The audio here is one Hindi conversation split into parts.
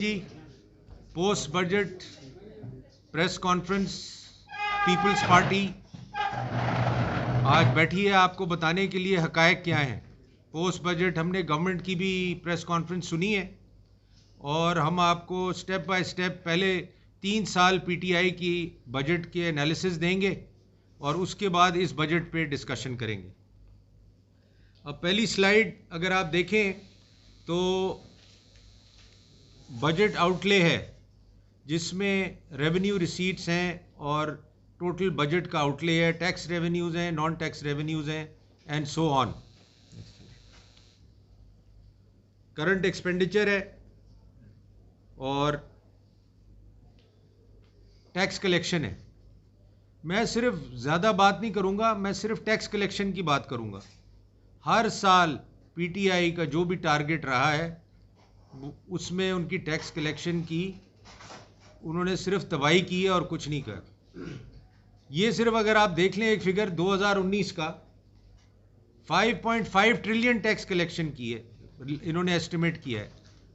जी, post budget press conference People's Party आज बैठी है आपको बताने के लिए हकायक क्या हैं। पोस्ट बजट हमने गवर्नमेंट की भी प्रेस कॉन्फ्रेंस सुनी है और हम आपको स्टेप बाय स्टेप पहले 3 साल पीटीआई की बजट के एनालिसिस देंगे और उसके बाद इस बजट पे डिस्कशन करेंगे। अब पहली स्लाइड अगर आप देखें तो बजट आउटले है जिसमें रेवेन्यू रिसीट्स हैं और टोटल बजट का आउटले है, टैक्स रेवेन्यूज़ हैं, नॉन टैक्स रेवेन्यूज़ हैं and so on. Current expenditure है और टैक्स कलेक्शन है। मैं सिर्फ ज़्यादा बात नहीं करूँगा, मैं सिर्फ टैक्स कलेक्शन की बात करूँगा। हर साल पीटीआई का जो भी टारगेट रहा है उसमें उनकी टैक्स कलेक्शन की उन्होंने सिर्फ तबाही की है और कुछ नहीं कर। ये सिर्फ अगर आप देख लें एक फिगर 2019 का 5.5 ट्रिलियन टैक्स कलेक्शन की है, इन्होंने एस्टिमेट किया है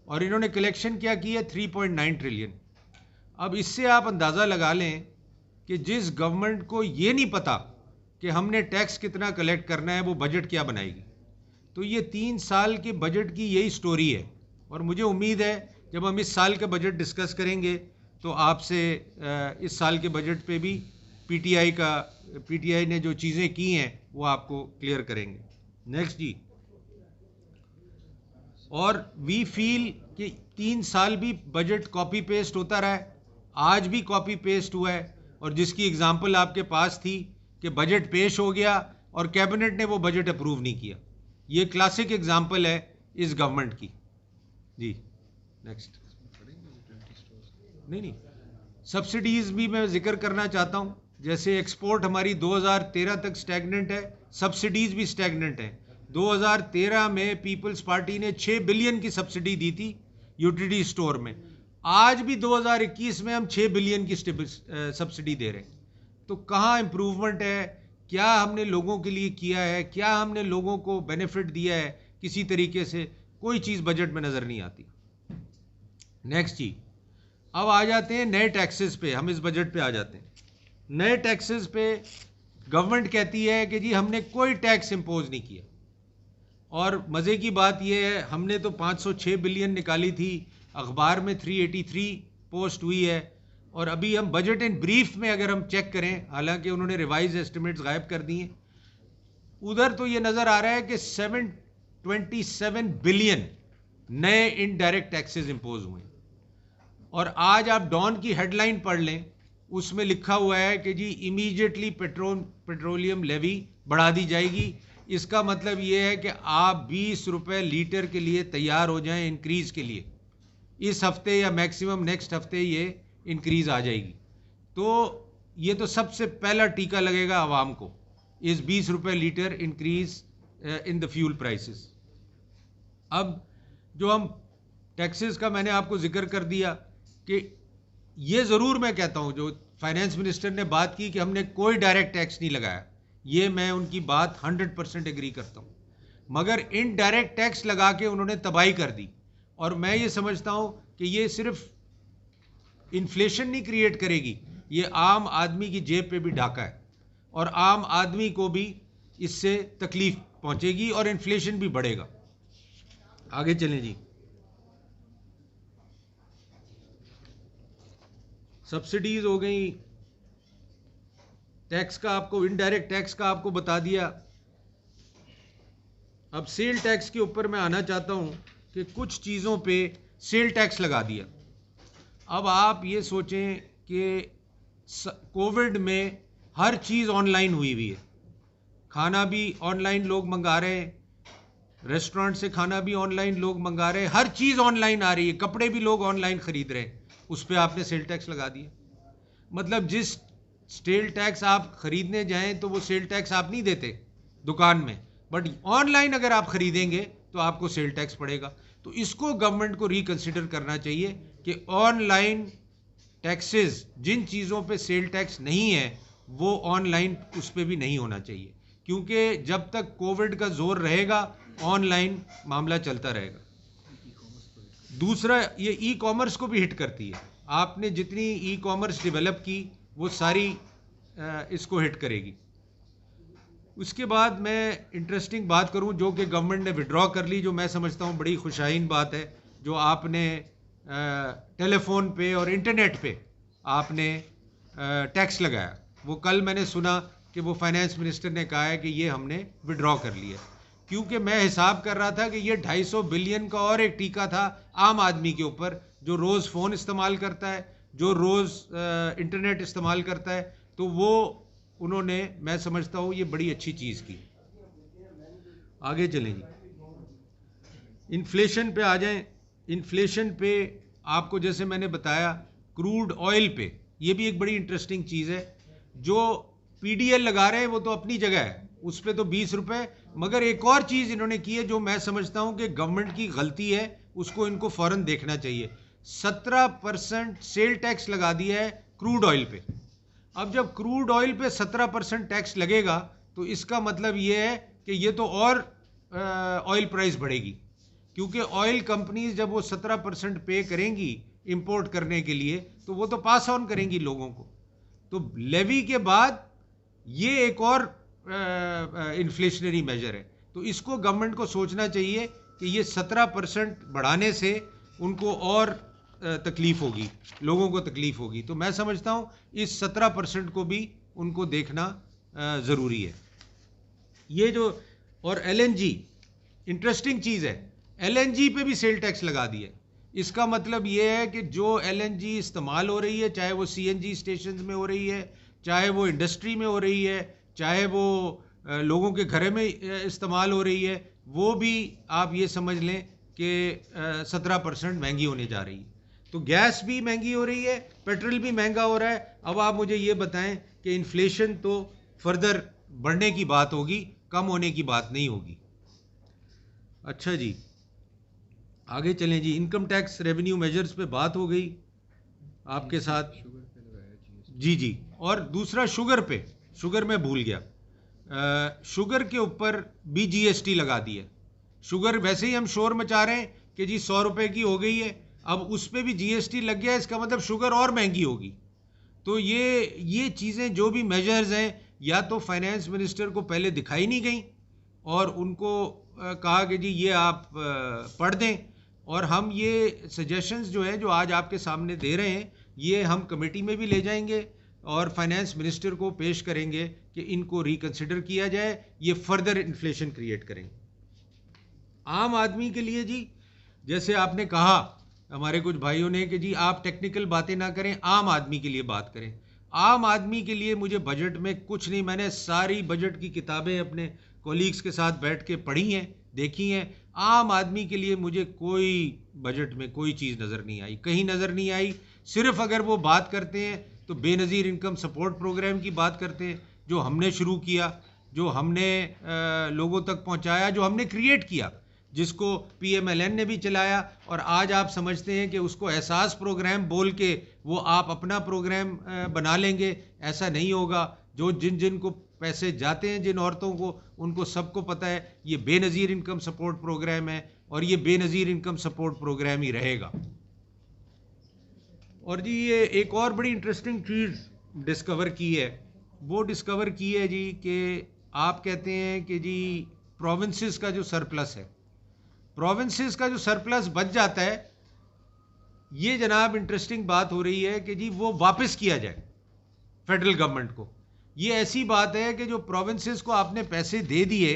और इन्होंने कलेक्शन क्या की है 3.9 ट्रिलियन। अब इससे आप अंदाज़ा लगा लें कि जिस गवर्नमेंट को ये नहीं पता कि हमने टैक्स कितना कलेक्ट करना है वो बजट क्या बनाएगी। तो ये 3 साल के बजट की यही स्टोरी है और मुझे उम्मीद है जब हम इस साल का बजट डिस्कस करेंगे तो आपसे इस साल के बजट पे भी पीटीआई ने जो चीज़ें की हैं वो आपको क्लियर करेंगे। नेक्स्ट जी। और वी फील कि 3 साल भी बजट कॉपी पेस्ट होता रहा है, आज भी कॉपी पेस्ट हुआ है और जिसकी एग्जांपल आपके पास थी कि बजट पेश हो गया और कैबिनेट ने वो बजट अप्रूव नहीं किया। ये क्लासिक एग्जांपल है इस गवर्नमेंट की। जी नेक्स्ट। नहीं, सब्सिडीज़ भी मैं जिक्र करना चाहता हूँ। जैसे एक्सपोर्ट हमारी 2013 तक स्टैग्नेंट है, सब्सिडीज़ भी स्टैग्नेंट है। 2013 में पीपल्स पार्टी ने 6 बिलियन की सब्सिडी दी थी यूटिलिटी स्टोर में। आज भी 2021 में हम 6 बिलियन की सब्सिडी दे रहे हैं। तो कहाँ इम्प्रूवमेंट है, क्या हमने लोगों के लिए किया है, क्या हमने लोगों को बेनिफिट दिया है किसी तरीके से, कोई चीज़ बजट में नज़र नहीं आती। नेक्स्ट जी। अब आ जाते हैं नए टैक्सेस पे, हम इस बजट पे आ जाते हैं। नए टैक्सेस पे गवर्नमेंट कहती है कि जी हमने कोई टैक्स इंपोज नहीं किया और मज़े की बात यह है हमने तो 506 बिलियन निकाली थी, अखबार में 383 पोस्ट हुई है और अभी हम बजट इन ब्रीफ में अगर हम चेक करें, हालांकि उन्होंने रिवाइज एस्टिमेट्स गायब कर दिए, उधर तो ये नज़र आ रहा है कि 727 बिलियन नए इनडायरेक्ट टैक्सेस इंपोज हुए। और आज आप डॉन की हेडलाइन पढ़ लें, उसमें लिखा हुआ है कि जी इमीडिएटली पेट्रोलियम लेवी बढ़ा दी जाएगी। इसका मतलब ये है कि आप 20 रुपये लीटर के लिए तैयार हो जाएं इंक्रीज़ के लिए। इस हफ्ते या मैक्सिमम नेक्स्ट हफ्ते ये इंक्रीज़ आ जाएगी। तो ये तो सबसे पहला टीका लगेगा आवाम को, इस 20 रुपये litre increase in the fuel prices. अब जो हम टैक्सेस का मैंने आपको जिक्र कर दिया कि ये ज़रूर मैं कहता हूँ, जो फाइनेंस मिनिस्टर ने बात की कि हमने कोई डायरेक्ट टैक्स नहीं लगाया, ये मैं उनकी बात 100% एग्री करता हूँ, मगर इनडायरेक्ट टैक्स लगा के उन्होंने तबाही कर दी। और मैं ये समझता हूँ कि ये सिर्फ इन्फ्लेशन नहीं क्रिएट करेगी, ये आम आदमी की जेब पे भी डाका है और आम आदमी को भी इससे तकलीफ पहुँचेगी और इन्फ्लेशन भी बढ़ेगा। आगे चलें जी। सब्सिडीज़ हो गई, टैक्स का आपको, इनडायरेक्ट टैक्स का आपको बता दिया। अब सेल टैक्स के ऊपर मैं आना चाहता हूं कि कुछ चीज़ों पे सेल टैक्स लगा दिया। अब आप ये सोचें कि कोविड में हर चीज़ ऑनलाइन हुई हुई है, खाना भी ऑनलाइन लोग मंगा रहे हैं, रेस्टोरेंट से खाना भी ऑनलाइन लोग मंगा रहे हैं, हर चीज़ ऑनलाइन आ रही है, कपड़े भी लोग ऑनलाइन ख़रीद रहे हैं, उस पर आपने सेल टैक्स लगा दिया। मतलब जिस सेल टैक्स आप ख़रीदने जाएं तो वो सेल टैक्स आप नहीं देते दुकान में, बट ऑनलाइन अगर आप ख़रीदेंगे तो आपको सेल टैक्स पड़ेगा। तो इसको गवर्नमेंट को रिकंसिडर करना चाहिए कि ऑनलाइन टैक्सेस, जिन चीज़ों पे सेल टैक्स नहीं है वो ऑनलाइन उस पर भी नहीं होना चाहिए, क्योंकि जब तक कोविड का जोर रहेगा ऑनलाइन मामला चलता रहेगा। दूसरा, ये ई कॉमर्स को भी हिट करती है। आपने जितनी ई कॉमर्स डेवलप की वो सारी इसको हिट करेगी। उसके बाद मैं इंटरेस्टिंग बात करूं जो कि गवर्नमेंट ने विड्रॉ कर ली, जो मैं समझता हूं बड़ी खुशाइन बात है, जो आपने टेलीफोन पे और इंटरनेट पे आपने टैक्स लगाया। वो कल मैंने सुना कि वो फाइनेंस मिनिस्टर ने कहा है कि ये हमने विड्रॉ कर लिया, क्योंकि मैं हिसाब कर रहा था कि ये 250 बिलियन का और एक टीका था आम आदमी के ऊपर, जो रोज़ फ़ोन इस्तेमाल करता है, जो रोज़ इंटरनेट इस्तेमाल करता है। तो वो उन्होंने, मैं समझता हूँ ये बड़ी अच्छी चीज़ की। आगे चलें जी, इन्फ्लेशन पे आ जाएं। इन्फ्लेशन पे आपको जैसे मैंने बताया, क्रूड ऑयल पे, ये भी एक बड़ी इंटरेस्टिंग चीज़ है। जो पीडीएल लगा रहे हैं वो तो अपनी जगह है, उस पर तो 20 रुपये, मगर एक और चीज़ इन्होंने की है जो मैं समझता हूँ कि गवर्नमेंट की गलती है, उसको इनको फ़ौरन देखना चाहिए। 17% सेल टैक्स लगा दिया है क्रूड ऑयल पे। अब जब क्रूड ऑयल पे 17% टैक्स लगेगा तो इसका मतलब ये है कि ये तो और ऑयल प्राइस बढ़ेगी, क्योंकि ऑयल कंपनीज जब वो 17% पे करेंगी इंपोर्ट करने के लिए तो वो तो पास ऑन करेंगी लोगों को। तो लेवी के बाद ये एक और इन्फ्लेशनरी मेजर है। तो इसको गवर्नमेंट को सोचना चाहिए कि ये 17% बढ़ाने से उनको और तकलीफ होगी, लोगों को तकलीफ होगी। तो मैं समझता हूँ इस 17% को भी उनको देखना ज़रूरी है। ये जो, और एलएनजी, इंटरेस्टिंग चीज़ है, एलएनजी पे भी सेल टैक्स लगा दिया। इसका मतलब ये है कि जो एलएनजी इस्तेमाल हो रही है, चाहे वो सीएनजी स्टेशन में हो रही है, चाहे वो इंडस्ट्री में हो रही है, चाहे वो लोगों के घर में इस्तेमाल हो रही है, वो भी आप ये समझ लें कि 17% महंगी होने जा रही है। तो गैस भी महंगी हो रही है, पेट्रोल भी महंगा हो रहा है। अब आप मुझे ये बताएं कि इन्फ्लेशन तो फर्दर बढ़ने की बात होगी, कम होने की बात नहीं होगी। अच्छा जी, आगे चलें जी। इनकम टैक्स रेवेन्यू मेजर्स पे बात हो गई आपके साथ। जी जी, और दूसरा शुगर पे, शुगर मैं भूल गया, शुगर के ऊपर भी जीएसटी लगा दी है। शुगर वैसे ही हम शोर मचा रहे हैं कि जी 100 रुपये की हो गई है, अब उस पर भी जीएसटी लग गया, इसका मतलब शुगर और महंगी होगी। तो ये चीज़ें जो भी मेजर्स हैं, या तो फाइनेंस मिनिस्टर को पहले दिखाई नहीं गई और उनको कहा कि जी ये आप पढ़ दें, और हम ये सजेशंस जो है जो आज आपके सामने दे रहे हैं, ये हम कमेटी में भी ले जाएंगे और फाइनेंस मिनिस्टर को पेश करेंगे कि इनको रिकंसिडर किया जाए, ये फर्दर इन्फ्लेशन क्रिएट करेंगे। आम आदमी के लिए जी, जैसे आपने कहा हमारे कुछ भाइयों ने कि जी आप टेक्निकल बातें ना करें, आम आदमी के लिए बात करें। आम आदमी के लिए मुझे बजट में कुछ नहीं, मैंने सारी बजट की किताबें अपने कोलीग्स के साथ बैठ के पढ़ी हैं, देखी हैं। आम आदमी के लिए मुझे कोई बजट में कोई चीज़ नज़र नहीं आई, कहीं नज़र नहीं आई। सिर्फ अगर वो बात करते हैं तो बेनज़ीर इनकम सपोर्ट प्रोग्राम की बात करते हैं, जो हमने शुरू किया, जो हमने लोगों तक पहुंचाया, जो हमने क्रिएट किया, जिसको पीएमएलएन ने भी चलाया। और आज आप समझते हैं कि उसको एहसास प्रोग्राम बोल के वो आप अपना प्रोग्राम बना लेंगे, ऐसा नहीं होगा। जो जिन को पैसे जाते हैं, जिन औरतों को, उनको सबको पता है ये बेनज़ीर इनकम सपोर्ट प्रोग्राम है और ये बेनज़ीर इनकम सपोर्ट प्रोग्राम ही रहेगा। और जी ये एक और बड़ी इंटरेस्टिंग चीज़ डिस्कवर की है, वो डिस्कवर की है जी कि आप कहते हैं कि जी प्रोविंसेस का जो सरप्लस है, प्रोविंसेस का जो सरप्लस बच जाता है, ये जनाब इंटरेस्टिंग बात हो रही है कि जी वो वापस किया जाए फेडरल गवर्नमेंट को। ये ऐसी बात है कि जो प्रोविंसेस को आपने पैसे दे दिए,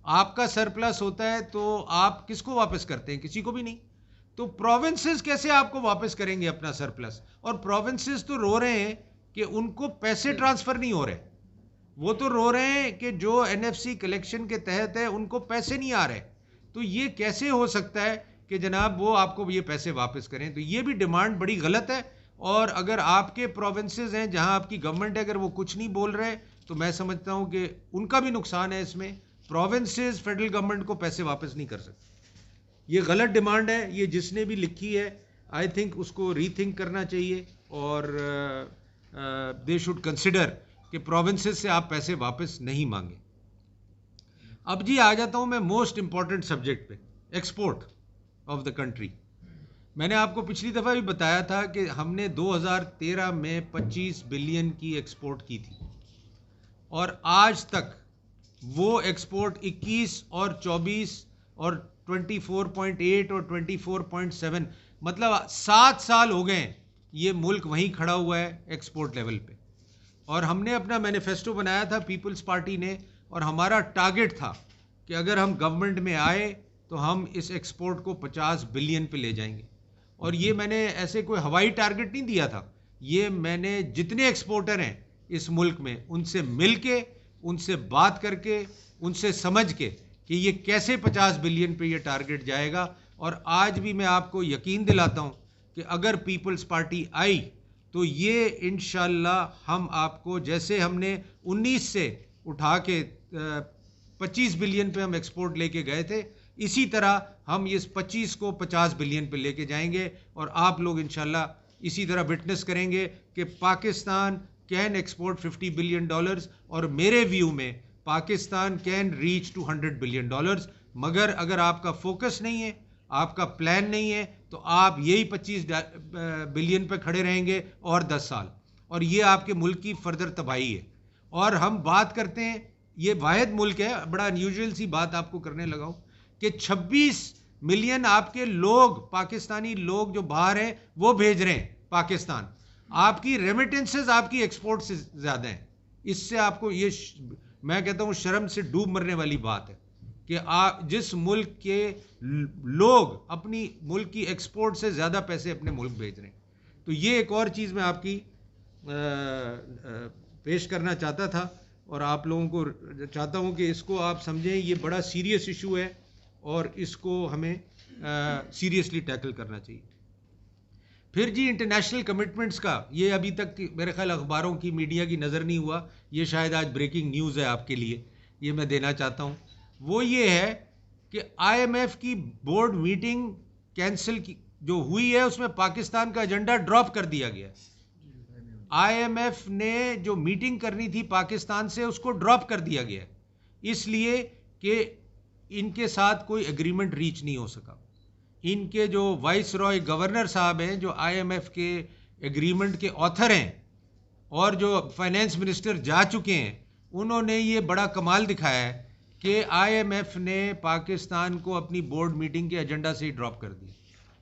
आपका सरप्लस होता है तो आप किसको वापस करते हैं? किसी को भी नहीं। तो प्रोविंसेस कैसे आपको वापस करेंगे अपना सरप्लस? और प्रोविंसेस तो रो रहे हैं कि उनको पैसे ट्रांसफर नहीं हो रहे, वो तो रो रहे हैं कि जो एनएफसी कलेक्शन के तहत है उनको पैसे नहीं आ रहे। तो ये कैसे हो सकता है कि जनाब वो आपको ये पैसे वापस करें? तो ये भी डिमांड बड़ी गलत है। और अगर आपके प्रोविंसेस हैं जहां आपकी गवर्नमेंट है, अगर वो कुछ नहीं बोल रहे, तो मैं समझता हूं कि उनका भी नुकसान है इसमें। प्रोविंसेस फेडरल गवर्नमेंट को पैसे वापस नहीं कर सकते। ये गलत डिमांड है, ये जिसने भी लिखी है आई थिंक उसको रीथिंक करना चाहिए, और दे शुड कंसिडर कि प्रोविंसेस से आप पैसे वापस नहीं मांगे। अब जी आ जाता हूं मैं मोस्ट इंपॉर्टेंट सब्जेक्ट पे, एक्सपोर्ट ऑफ द कंट्री। मैंने आपको पिछली दफ़ा भी बताया था कि हमने 2013 में 25 बिलियन की एक्सपोर्ट की थी और आज तक वो एक्सपोर्ट 21 और 24 और 24.8 और 24.7, मतलब 7 साल हो गए ये मुल्क वहीं खड़ा हुआ है एक्सपोर्ट लेवल पे। और हमने अपना मैनिफेस्टो बनाया था पीपल्स पार्टी ने, और हमारा टारगेट था कि अगर हम गवर्नमेंट में आए तो हम इस एक्सपोर्ट को 50 बिलियन पे ले जाएंगे। और ये मैंने ऐसे कोई हवाई टारगेट नहीं दिया था, ये मैंने जितने एक्सपोर्टर हैं इस मुल्क में उनसे मिल के, उनसे बात करके, उनसे समझ के कि ये कैसे 50 बिलियन पे ये टारगेट जाएगा। और आज भी मैं आपको यकीन दिलाता हूँ कि अगर पीपल्स पार्टी आई तो ये इंशाल्लाह हम आपको, जैसे हमने 19 से उठा के 25 बिलियन पे हम एक्सपोर्ट लेके गए थे, इसी तरह हम इस 25 को 50 बिलियन पे लेके जाएंगे। और आप लोग इंशाल्लाह इसी तरह विटनेस करेंगे कि पाकिस्तान कैन एक्सपोर्ट $50 बिलियन, और मेरे व्यू में Pakistan can reach to $100 billion. मगर अगर आपका फोकस नहीं है, आपका प्लान नहीं है, तो आप यही 25 बिलियन पे खड़े रहेंगे और 10 साल, और ये आपके मुल्क की फर्दर तबाही है। और हम बात करते हैं, ये वाहिद मुल्क है, बड़ा अनयूजुअल सी बात आपको करने लगा हूं कि 26 मिलियन आपके लोग, पाकिस्तानी लोग जो बाहर हैं वो भेज रहे हैं पाकिस्तान। आपकी रेमिटेंसेस आपकी एक्सपोर्ट से ज़्यादा हैं। इससे आपको ये मैं कहता हूँ शर्म से डूब मरने वाली बात है कि आप जिस मुल्क के लोग अपनी मुल्क की एक्सपोर्ट से ज़्यादा पैसे अपने मुल्क भेज रहे हैं। तो ये एक और चीज़ मैं आपकी पेश करना चाहता था, और आप लोगों को चाहता हूँ कि इसको आप समझें, ये बड़ा सीरियस इशू है और इसको हमें सीरियसली टैकल करना चाहिए। फिर जी इंटरनेशनल कमिटमेंट्स का, ये अभी तक मेरे ख्याल अखबारों की, मीडिया की नज़र नहीं हुआ, ये शायद आज ब्रेकिंग न्यूज़ है आपके लिए, ये मैं देना चाहता हूँ। वो ये है कि IMF की बोर्ड मीटिंग कैंसिल की जो हुई है, उसमें पाकिस्तान का एजेंडा ड्रॉप कर दिया गया। IMF ने जो मीटिंग करनी थी पाकिस्तान से, उसको ड्रॉप कर दिया गया, इसलिए कि इनके साथ कोई एग्रीमेंट रीच नहीं हो सका। इनके जो वाइस रॉय गवर्नर साहब हैं, जो IMF के एग्रीमेंट के ऑथर हैं और जो फाइनेंस मिनिस्टर जा चुके हैं, उन्होंने ये बड़ा कमाल दिखाया है कि IMF ने पाकिस्तान को अपनी बोर्ड मीटिंग के एजेंडा से ही ड्रॉप कर दिया।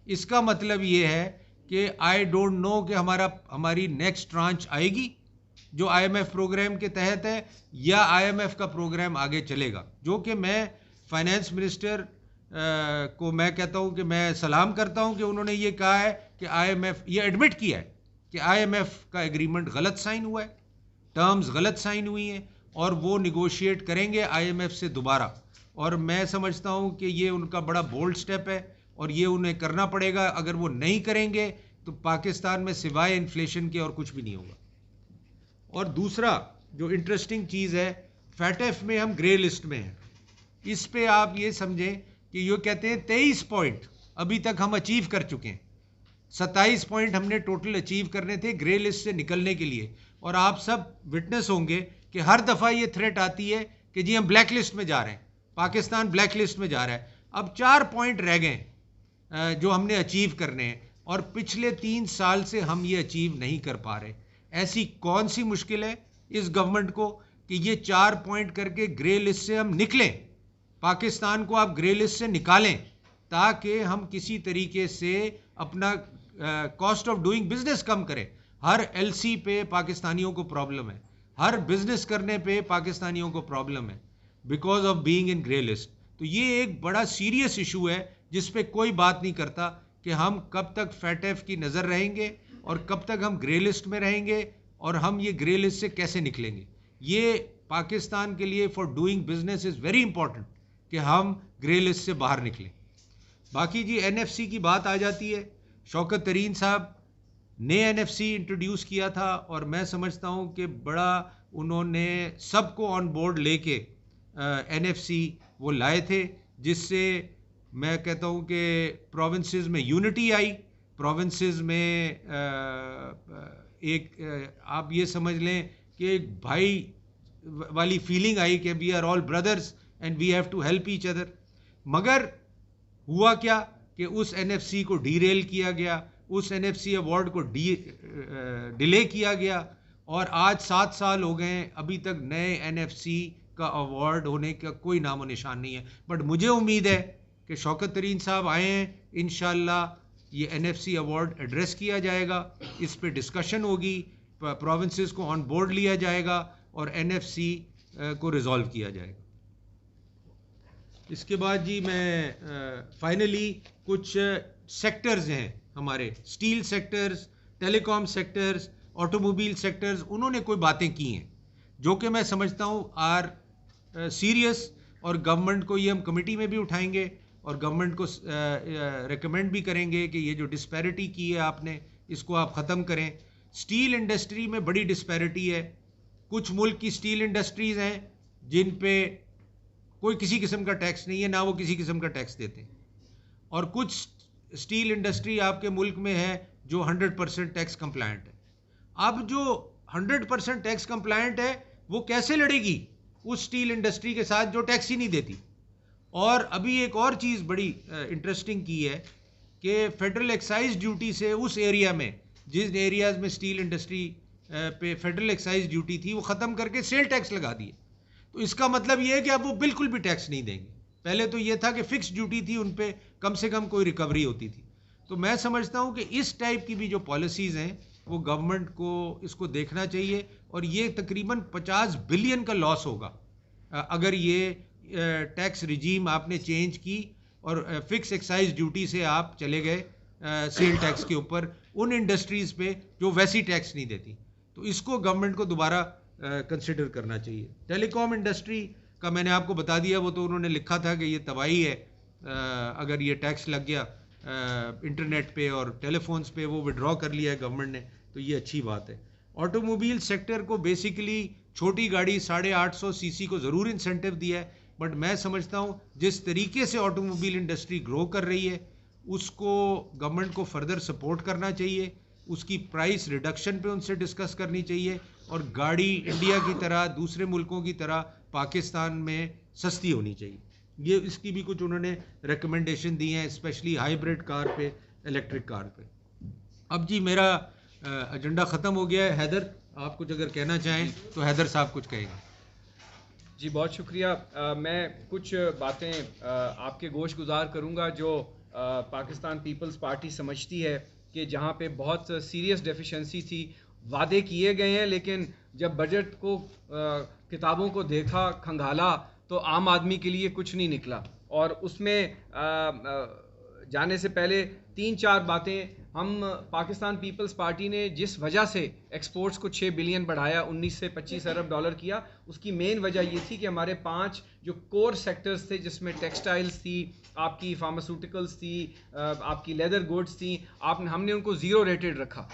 इसका मतलब ये है कि आई डोंट नो कि हमारी नेक्स्ट ट्रांच आएगी जो IMF प्रोग्राम के तहत है, या IMF का प्रोग्राम आगे चलेगा, जो कि मैं फाइनेंस मिनिस्टर को मैं कहता हूं कि मैं सलाम करता हूं कि उन्होंने ये कहा है कि IMF ये एडमिट किया है कि IMF का एग्रीमेंट गलत साइन हुआ है, टर्म्स गलत साइन हुई हैं, और वो निगोशिएट करेंगे IMF से दोबारा। और मैं समझता हूं कि ये उनका बड़ा बोल्ड स्टेप है और ये उन्हें करना पड़ेगा। अगर वो नहीं करेंगे तो पाकिस्तान में सिवाय इन्फ्लेशन के और कुछ भी नहीं होगा। और दूसरा जो इंटरेस्टिंग चीज़ है, FATF में हम ग्रे लिस्ट में हैं। इस पे आप ये समझें कि ये कहते हैं 23 पॉइंट अभी तक हम अचीव कर चुके हैं, 27 पॉइंट हमने टोटल अचीव करने थे ग्रे लिस्ट से निकलने के लिए। और आप सब विटनेस होंगे कि हर दफ़ा ये थ्रेट आती है कि जी हम ब्लैक लिस्ट में जा रहे हैं, पाकिस्तान ब्लैक लिस्ट में जा रहा है। अब 4 पॉइंट रह गए जो हमने अचीव करने हैं, और पिछले 3 साल से हम ये अचीव नहीं कर पा रहे। ऐसी कौन सी मुश्किल है इस गवर्नमेंट को कि ये 4 पॉइंट करके ग्रे लिस्ट से हम निकलें? पाकिस्तान को आप ग्रे लिस्ट से निकालें ताकि हम किसी तरीके से अपना कॉस्ट ऑफ डूइंग बिजनेस कम करें। हर LC पे पाकिस्तानियों को प्रॉब्लम है, हर बिजनेस करने पे पाकिस्तानियों को प्रॉब्लम है because of being in grey list. तो ये एक बड़ा सीरियस इशू है जिस पे कोई बात नहीं करता कि हम कब तक FATF की नज़र रहेंगे और कब तक हम ग्रे लिस्ट में रहेंगे और हम ये ग्रे लिस्ट से कैसे निकलेंगे। ये पाकिस्तान के लिए for doing business is very important कि हम ग्रे लिस्ट से बाहर निकलें। बाकी जी NFC की बात आ जाती है। शौकत तरीन साहब ने NFC इंट्रोड्यूस किया था और मैं समझता हूँ कि बड़ा उन्होंने सबको ऑन बोर्ड लेके NFC वो लाए थे, जिससे मैं कहता हूँ कि प्रोविंसेस में यूनिटी आई, प्रोविंसेस में आप ये समझ लें कि एक भाई वाली फीलिंग आई कि we are all brothers and we have to help each other. मगर हुआ क्या कि उस एनएफसी को डीरेल किया गया, उस एनएफसी अवार्ड को डिले किया गया और आज 7 साल हो गए अभी तक नए एनएफसी का अवार्ड होने का कोई नामो निशान नहीं है। बट मुझे उम्मीद है कि शौकत तरीन साहब आए हैं, इंशाल्लाह ये एनएफसी अवार्ड एड्रेस किया जाएगा, इस पे डिस्कशन होगी, प्रोविंसेस को ऑन बोर्ड लिया जाएगा और एनएफसी को रिजॉल्व किया जाएगा। इसके बाद जी मैं फाइनली कुछ सेक्टर्स हैं हमारे, steel sectors, telecom sectors, automobile sectors, उन्होंने कोई बातें की हैं जो कि मैं समझता हूँ आर सीरियस, और गवर्नमेंट को ये हम कमेटी में भी उठाएंगे और गवर्नमेंट को रिकमेंड भी करेंगे कि ये जो डिस्पैरिटी की है आपने, इसको आप ख़त्म करें। स्टील इंडस्ट्री में बड़ी डिस्पैरिटी है। कुछ मुल्क की स्टील इंडस्ट्रीज़ हैं जिन पे कोई किसी किस्म का टैक्स नहीं है, ना वो किसी किस्म का टैक्स देते हैं, और कुछ स्टील इंडस्ट्री आपके मुल्क में है जो 100% टैक्स कंप्लायंट है। अब जो 100% टैक्स कंप्लायंट है वो कैसे लड़ेगी उस स्टील इंडस्ट्री के साथ जो टैक्स ही नहीं देती। और अभी एक और चीज़ बड़ी इंटरेस्टिंग की है कि फेडरल एक्साइज ड्यूटी से उस एरिया में, जिस एरियाज़ में स्टील इंडस्ट्री पे फेडरल एक्साइज ड्यूटी थी, वो ख़त्म करके सेल टैक्स लगा दिए। तो इसका मतलब ये है कि अब वो बिल्कुल भी टैक्स नहीं देंगे। पहले तो ये था कि फिक्स ड्यूटी थी, उन पे कम से कम कोई रिकवरी होती थी। तो मैं समझता हूँ कि इस टाइप की भी जो पॉलिसीज़ हैं वो गवर्नमेंट को इसको देखना चाहिए, और ये तकरीबन 50 बिलियन का लॉस होगा अगर ये टैक्स रिजीम आपने चेंज की और फिक्स एक्साइज ड्यूटी से आप चले गए सेल टैक्स के ऊपर उन इंडस्ट्रीज़ पे जो वैसी टैक्स नहीं देती। तो इसको गवर्नमेंट को दोबारा कंसिडर करना चाहिए। टेलीकॉम इंडस्ट्री का मैंने आपको बता दिया, वो तो उन्होंने लिखा था कि ये तबाही है अगर ये टैक्स लग गया इंटरनेट पे और टेलीफोन्स पे, वो विड्रॉ कर लिया है गवर्नमेंट ने, तो ये अच्छी बात है। ऑटोमोबाइल सेक्टर को बेसिकली छोटी गाड़ी 850 सीसी को ज़रूर इंसेंटिव दिया है, बट मैं समझता हूँ जिस तरीके से ऑटोमोबाइल इंडस्ट्री ग्रो कर रही है उसको गवर्नमेंट को फर्दर सपोर्ट करना चाहिए, उसकी प्राइस रिडक्शन पे उनसे डिस्कस करनी चाहिए, और गाड़ी इंडिया की तरह, दूसरे मुल्कों की तरह पाकिस्तान में सस्ती होनी चाहिए। ये इसकी भी कुछ उन्होंने रिकमेंडेशन दी हैं, स्पेशली हाइब्रिड कार पे, इलेक्ट्रिक कार पे। अब जी मेरा एजेंडा ख़त्म हो गया है। हैदर, आप कुछ अगर कहना चाहें तो हैदर साहब कुछ कहेंगे। जी बहुत शुक्रिया। मैं कुछ बातें आपके गोश गुजार करूँगा जो पाकिस्तान पीपल्स पार्टी समझती है कि जहाँ पे बहुत सीरियस डेफिशिएंसी थी, वादे किए गए हैं, लेकिन जब बजट को किताबों को देखा, खंगाला, तो आम आदमी के लिए कुछ नहीं निकला। और उसमें जाने से पहले 3-4 बातें, हम पाकिस्तान पीपल्स पार्टी ने जिस वजह से एक्सपोर्ट्स को 6 बिलियन बढ़ाया, 19 से 25 अरब डॉलर किया, उसकी मेन वजह ये थी कि हमारे 5 जो कोर सेक्टर्स थे, जिसमें टेक्सटाइल्स थी, आपकी फार्मास्यूटिकल्स थी, आपकी लेदर गुड्स थी, हमने उनको ज़ीरो रेटेड रखा।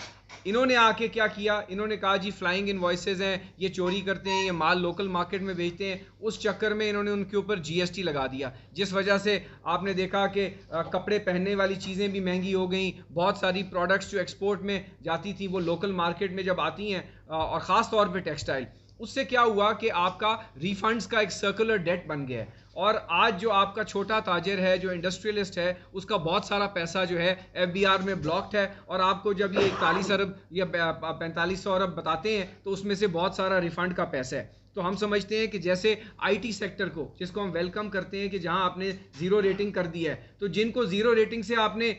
इन्होंने आके क्या किया, इन्होंने कहा जी फ्लाइंग इनवॉइसेस हैं, ये चोरी करते हैं, ये माल लोकल मार्केट में बेचते हैं। उस चक्कर में इन्होंने उनके ऊपर जीएसटी लगा दिया, जिस वजह से आपने देखा कि कपड़े पहनने वाली चीज़ें भी महंगी हो गई। बहुत सारी प्रोडक्ट्स जो एक्सपोर्ट में जाती थी वो लोकल मार्केट में जब आती हैं, और ख़ास तौर पे टेक्सटाइल, उससे क्या हुआ कि आपका रिफंड्स का एक सर्कुलर डेट बन गया है। और आज जो आपका छोटा ताजिर है, जो इंडस्ट्रियलिस्ट है, उसका बहुत सारा पैसा जो है एफबीआर में ब्लॉक्ड है, और आपको जब ये 41 अरब या 4500 अरब बताते हैं तो उसमें से बहुत सारा रिफंड का पैसा है। तो हम समझते हैं कि जैसे आईटी सेक्टर को, जिसको हम वेलकम करते हैं कि जहां आपने ज़ीरो रेटिंग कर दी है, तो जिनको ज़ीरो रेटिंग से आपने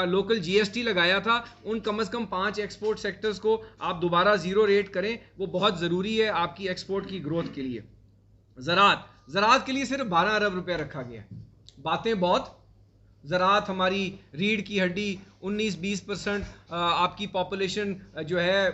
लोकल जीएसटी लगाया था, उन कम से कम 5 एक्सपोर्ट सेक्टर्स को आप दोबारा ज़ीरो रेट करें। वो बहुत ज़रूरी है आपकी एक्सपोर्ट की ग्रोथ के लिए। ज़राअत के लिए सिर्फ 12 अरब रुपया रखा गया है। बातें बहुत, ज़राअत हमारी रीढ़ की हड्डी, 19-20% आपकी पॉपुलेशन जो है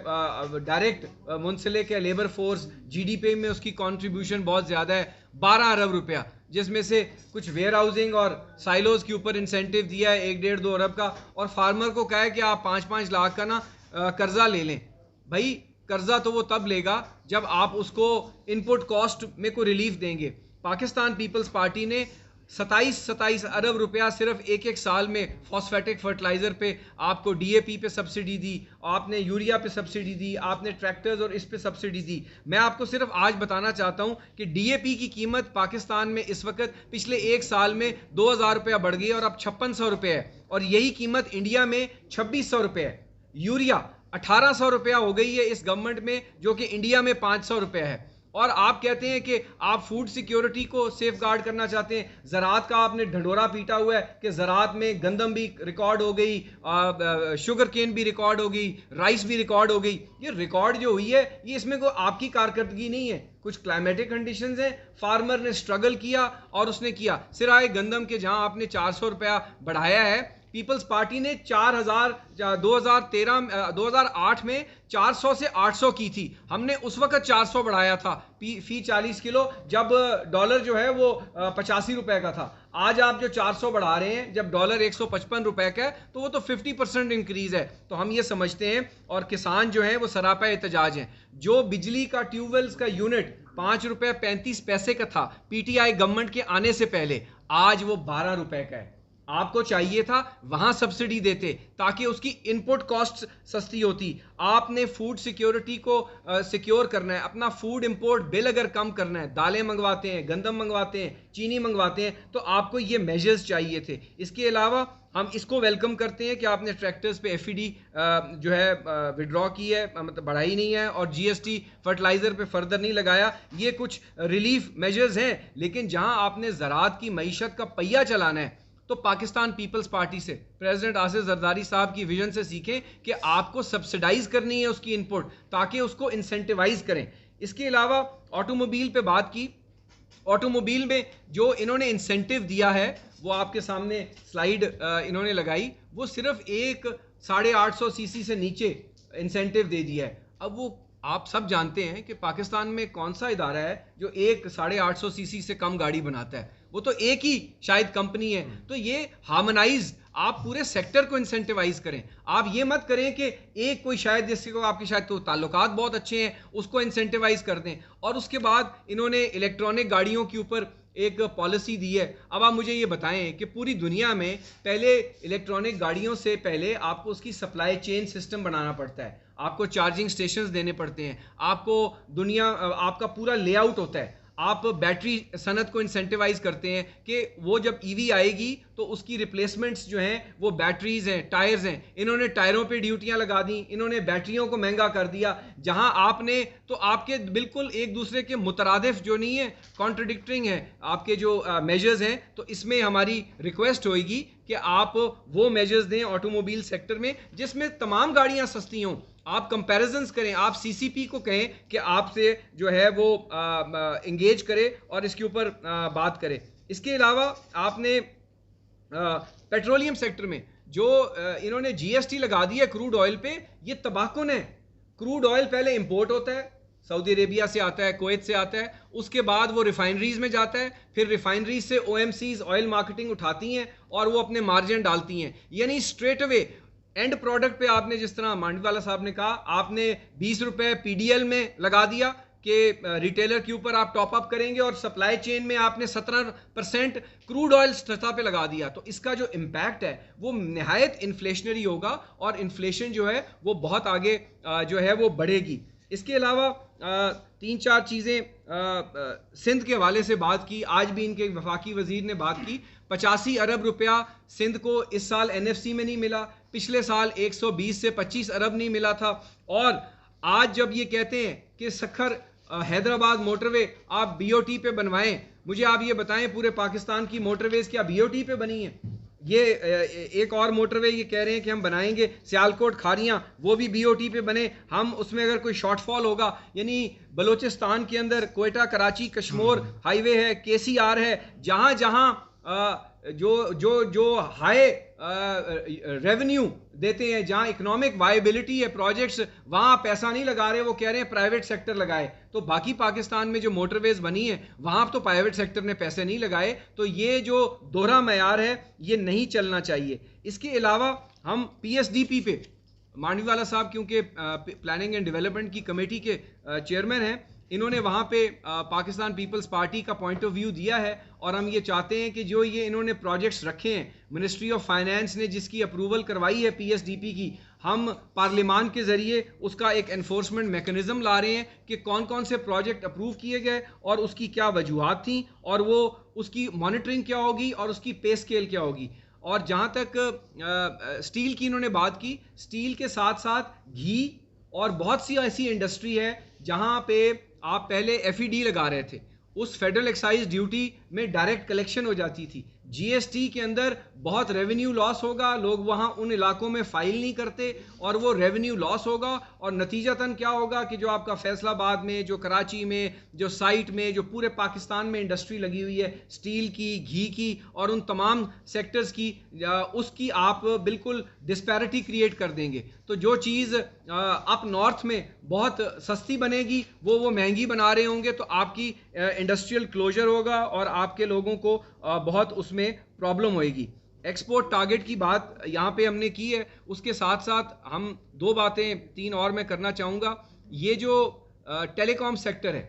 डायरेक्ट मुंसलिक है लेबर फोर्स, जीडीपी में उसकी कंट्रीब्यूशन बहुत ज़्यादा है। 12 अरब रुपया, जिसमें से कुछ वेयर हाउसिंग और साइलोज़ के ऊपर इंसेंटिव दिया है 1-1.5-2 अरब का, और फार्मर को कहा है कि आप 5-5 लाख का ना कर्जा ले लें। भाई कर्जा तो वो तब लेगा जब आप उसको इनपुट कॉस्ट में को रिलीफ देंगे। पाकिस्तान पीपल्स पार्टी ने 27 अरब रुपया सिर्फ एक साल में फॉस्फेटिक फर्टिलाइज़र पे, आपको डीएपी पे सब्सिडी दी, आपने यूरिया पे सब्सिडी दी, आपने ट्रैक्टर्स और इस पे सब्सिडी दी। मैं आपको सिर्फ आज बताना चाहता हूँ कि डीएपी की कीमत पाकिस्तान में इस वक्त पिछले 1 साल में 2000 रुपया बढ़ गई और अब 5600 रुपये है। और यही कीमत इंडिया में 2600 रुपये है। यूरिया 1800 रुपया हो गई है इस गवर्नमेंट में, जो कि इंडिया में 500 रुपये है। और आप कहते हैं कि आप फूड सिक्योरिटी को सेफ गार्ड करना चाहते हैं। ज़राअत का आपने ढंढोरा पीटा हुआ है कि ज़राअत में गंदम भी रिकॉर्ड हो गई, शुगर केन भी रिकॉर्ड हो गई, राइस भी रिकॉर्ड हो गई। ये रिकॉर्ड जो हुई है ये इसमें कोई आपकी कारकर्दगी नहीं है, कुछ क्लाइमेटिक कंडीशंस हैं, फार्मर ने स्ट्रगल किया और उसने किया। सिराए गंदम के जहां आपने 400 रुपया बढ़ाया है, पीपल्स पार्टी ने 2008 में 400 से 800 की थी, हमने उस वक्त 400 बढ़ाया था फी 40 किलो, जब डॉलर जो है वो 85 रुपए का था। आज आप जो 400 बढ़ा रहे हैं जब डॉलर 155 रुपए का है, तो वो तो 50% इंक्रीज है। तो हम ये समझते हैं, और किसान जो है वो सरापा एहतजाज हैं। जो बिजली का ट्यूबवेल्स का यूनिट 5 रुपए 35 पैसे का था पीटीआई गवर्नमेंट के आने से पहले, आज वो 12 रुपए का है। आपको चाहिए था वहां सब्सिडी देते ताकि उसकी इनपुट कॉस्ट सस्ती होती। आपने फूड सिक्योरिटी को सिक्योर करना है, अपना फूड इंपोर्ट बिल अगर कम करना है, दालें मंगवाते हैं, गंदम मंगवाते हैं, चीनी मंगवाते हैं, तो आपको ये मेजर्स चाहिए थे। इसके अलावा हम इसको वेलकम करते हैं कि आपने ट्रैक्टर्स पे एफईडी जो है विड्रॉ की है, मतलब बढ़ाई नहीं है, और जीएसटी फर्टिलाइजर पे फर्दर नहीं लगाया। ये कुछ रिलीफ मेजर्स हैं, लेकिन जहां आपने ज़राअत की मईशत का पहिया चलाना है, तो पाकिस्तान पीपल्स पार्टी से प्रेसिडेंट आसिफ जरदारी साहब की विजन से सीखें कि आपको सब्सिडाइज करनी है उसकी इनपुट, ताकि उसको इंसेंटिवाइज करें। इसके अलावा ऑटोमोबाइल पे बात की। ऑटोमोबाइल में जो इन्होंने इंसेंटिव दिया है वो आपके सामने स्लाइड इन्होंने लगाई, वो सिर्फ एक 850 सीसी से नीचे इंसेंटिव दे दिया है। अब वो आप सब जानते हैं कि पाकिस्तान में कौन सा इदारा है जो एक 850 सीसी से कम गाड़ी बनाता है, वो तो एक ही शायद कंपनी है। तो ये हार्मोनाइज, आप पूरे सेक्टर को इंसेंटिवाइज करें। आप ये मत करें कि एक कोई शायद जिससे को आपके शायद तो ताल्लुकात बहुत अच्छे हैं उसको इंसेंटिवाइज कर दें। और उसके बाद इन्होंने इलेक्ट्रॉनिक गाड़ियों के ऊपर एक पॉलिसी दी है। अब आप मुझे ये बताएं कि पूरी दुनिया में पहले इलेक्ट्रॉनिक गाड़ियों से पहले आपको उसकी सप्लाई चेन सिस्टम बनाना पड़ता है, आपको चार्जिंग स्टेशंस देने पड़ते हैं, आपका पूरा लेआउट होता है। आप बैटरी सनत को इंसेंटिवाइज करते हैं कि वो जब ईवी आएगी तो उसकी रिप्लेसमेंट्स जो हैं वो बैटरीज हैं, टायर्स हैं। इन्होंने टायरों पे ड्यूटियां लगा दी, इन्होंने बैटरियों को महंगा कर दिया, जहां आपने तो आपके बिल्कुल एक दूसरे के मुतरादिफ जो नहीं है, कॉन्ट्रडिक्टिंग है आपके जो मेजर्स हैं। तो इसमें हमारी रिक्वेस्ट होगी कि आप वो मेजर्स दें ऑटोमोबाइल सेक्टर में जिसमें तमाम गाड़ियां सस्ती हों। आप कंपैरिजन्स करें, आप सीसीपी को कहें कि आपसे जो है वो इंगेज करे और इसके ऊपर बात करे। इसके अलावा आपने पेट्रोलियम सेक्टर में जो इन्होंने जीएसटी लगा दी है क्रूड ऑयल पे, ये तबाहकुन है। क्रूड ऑयल पहले इंपोर्ट होता है, सऊदी अरेबिया से आता है, कुवैत से आता है, उसके बाद वो रिफाइनरीज में जाता है, फिर रिफाइनरीज से ओएमसीज ऑयल मार्केटिंग उठाती हैं और वो अपने मार्जिन डालती हैं। यानी स्ट्रेट अवे एंड प्रोडक्ट पे आपने, जिस तरह मांडीवाला साहब ने कहा, आपने 20 रुपए पीडीएल में लगा दिया कि रिटेलर के ऊपर आप टॉप अप करेंगे, और सप्लाई चेन में आपने 17% क्रूड ऑयल सतह पे लगा दिया। तो इसका जो इम्पैक्ट है वो निहायत इन्फ्लेशनरी होगा और इन्फ्लेशन जो है वो बहुत आगे जो है वो बढ़ेगी। इसके अलावा 3-4 चीज़ें सिंध के हवाले से बात की। आज भी इनके वफाकी वजीर ने बात की, 85 अरब रुपया सिंध को इस साल एनएफसी में नहीं मिला, पिछले साल 120 से 25 अरब नहीं मिला था। और आज जब ये कहते हैं कि सखर हैदराबाद मोटरवे आप बीओटी पे बनवाएं, मुझे आप ये बताएं पूरे पाकिस्तान की मोटरवेज क्या बीओटी पे बनी है? ये एक और मोटरवे ये कह रहे हैं कि हम बनाएंगे सियालकोट खारियां, वो भी बीओटी पे बने। हम उसमें अगर कोई शॉर्टफॉल होगा, यानी बलोचिस्तान के अंदर कोयटा कराची कश्मीर हाईवे है, केसीआर है, जहां जहां जो हाई रेवेन्यू देते हैं, जहां इकोनॉमिक वायबिलिटी है प्रोजेक्ट्स, वहां पैसा नहीं लगा रहे, वो कह रहे हैं प्राइवेट सेक्टर लगाए। तो बाकी पाकिस्तान में जो मोटरवेज बनी है वहां तो प्राइवेट सेक्टर ने पैसे नहीं लगाए। तो ये जो दोहरा मयार है ये नहीं चलना चाहिए। इसके अलावा हम पीएसडीपी पे, मांडीवाला साहब क्योंकि प्लानिंग एंड डेवलपमेंट की कमेटी के चेयरमैन हैं, इन्होंने वहाँ पे पाकिस्तान पीपल्स पार्टी का पॉइंट ऑफ व्यू दिया है। और हम ये चाहते हैं कि जो ये इन्होंने प्रोजेक्ट्स रखे हैं, मिनिस्ट्री ऑफ फाइनेंस ने जिसकी अप्रूवल करवाई है पीएसडीपी की, हम पार्लियामान के ज़रिए उसका एक एनफोर्समेंट मेकनिज़म ला रहे हैं कि कौन कौन से प्रोजेक्ट अप्रूव किए गए और उसकी क्या वजूहात थी, और वो उसकी मॉनिटरिंग क्या होगी और उसकी पे स्केल क्या होगी। और जहाँ तक स्टील की इन्होंने बात की, स्टील के साथ साथ घी और बहुत सी ऐसी इंडस्ट्री है जहाँ पे आप पहले FED लगा रहे थे, उस फेडरल एक्साइज ड्यूटी में डायरेक्ट कलेक्शन हो जाती थी। GST के अंदर बहुत रेवेन्यू लॉस होगा, लोग वहाँ उन इलाकों में फाइल नहीं करते और वो रेवेन्यू लॉस होगा, और नतीजतन क्या होगा कि जो आपका फैसलाबाद में, जो कराची में, जो साइट में, जो पूरे पाकिस्तान में इंडस्ट्री लगी हुई है स्टील की, घी की और उन तमाम सेक्टर्स की, उसकी आप बिल्कुल डिस्पैरिटी क्रिएट कर देंगे। तो जो चीज़ अप नॉर्थ में बहुत सस्ती बनेगी वो महंगी बना रहे होंगे, तो आपकी इंडस्ट्रियल क्लोजर होगा और आपके लोगों को बहुत उसमें प्रॉब्लम होएगी। एक्सपोर्ट टारगेट की बात यहाँ पे हमने की है, उसके साथ साथ हम 2 बातें 3 और मैं करना चाहूँगा। ये जो टेलीकॉम सेक्टर है,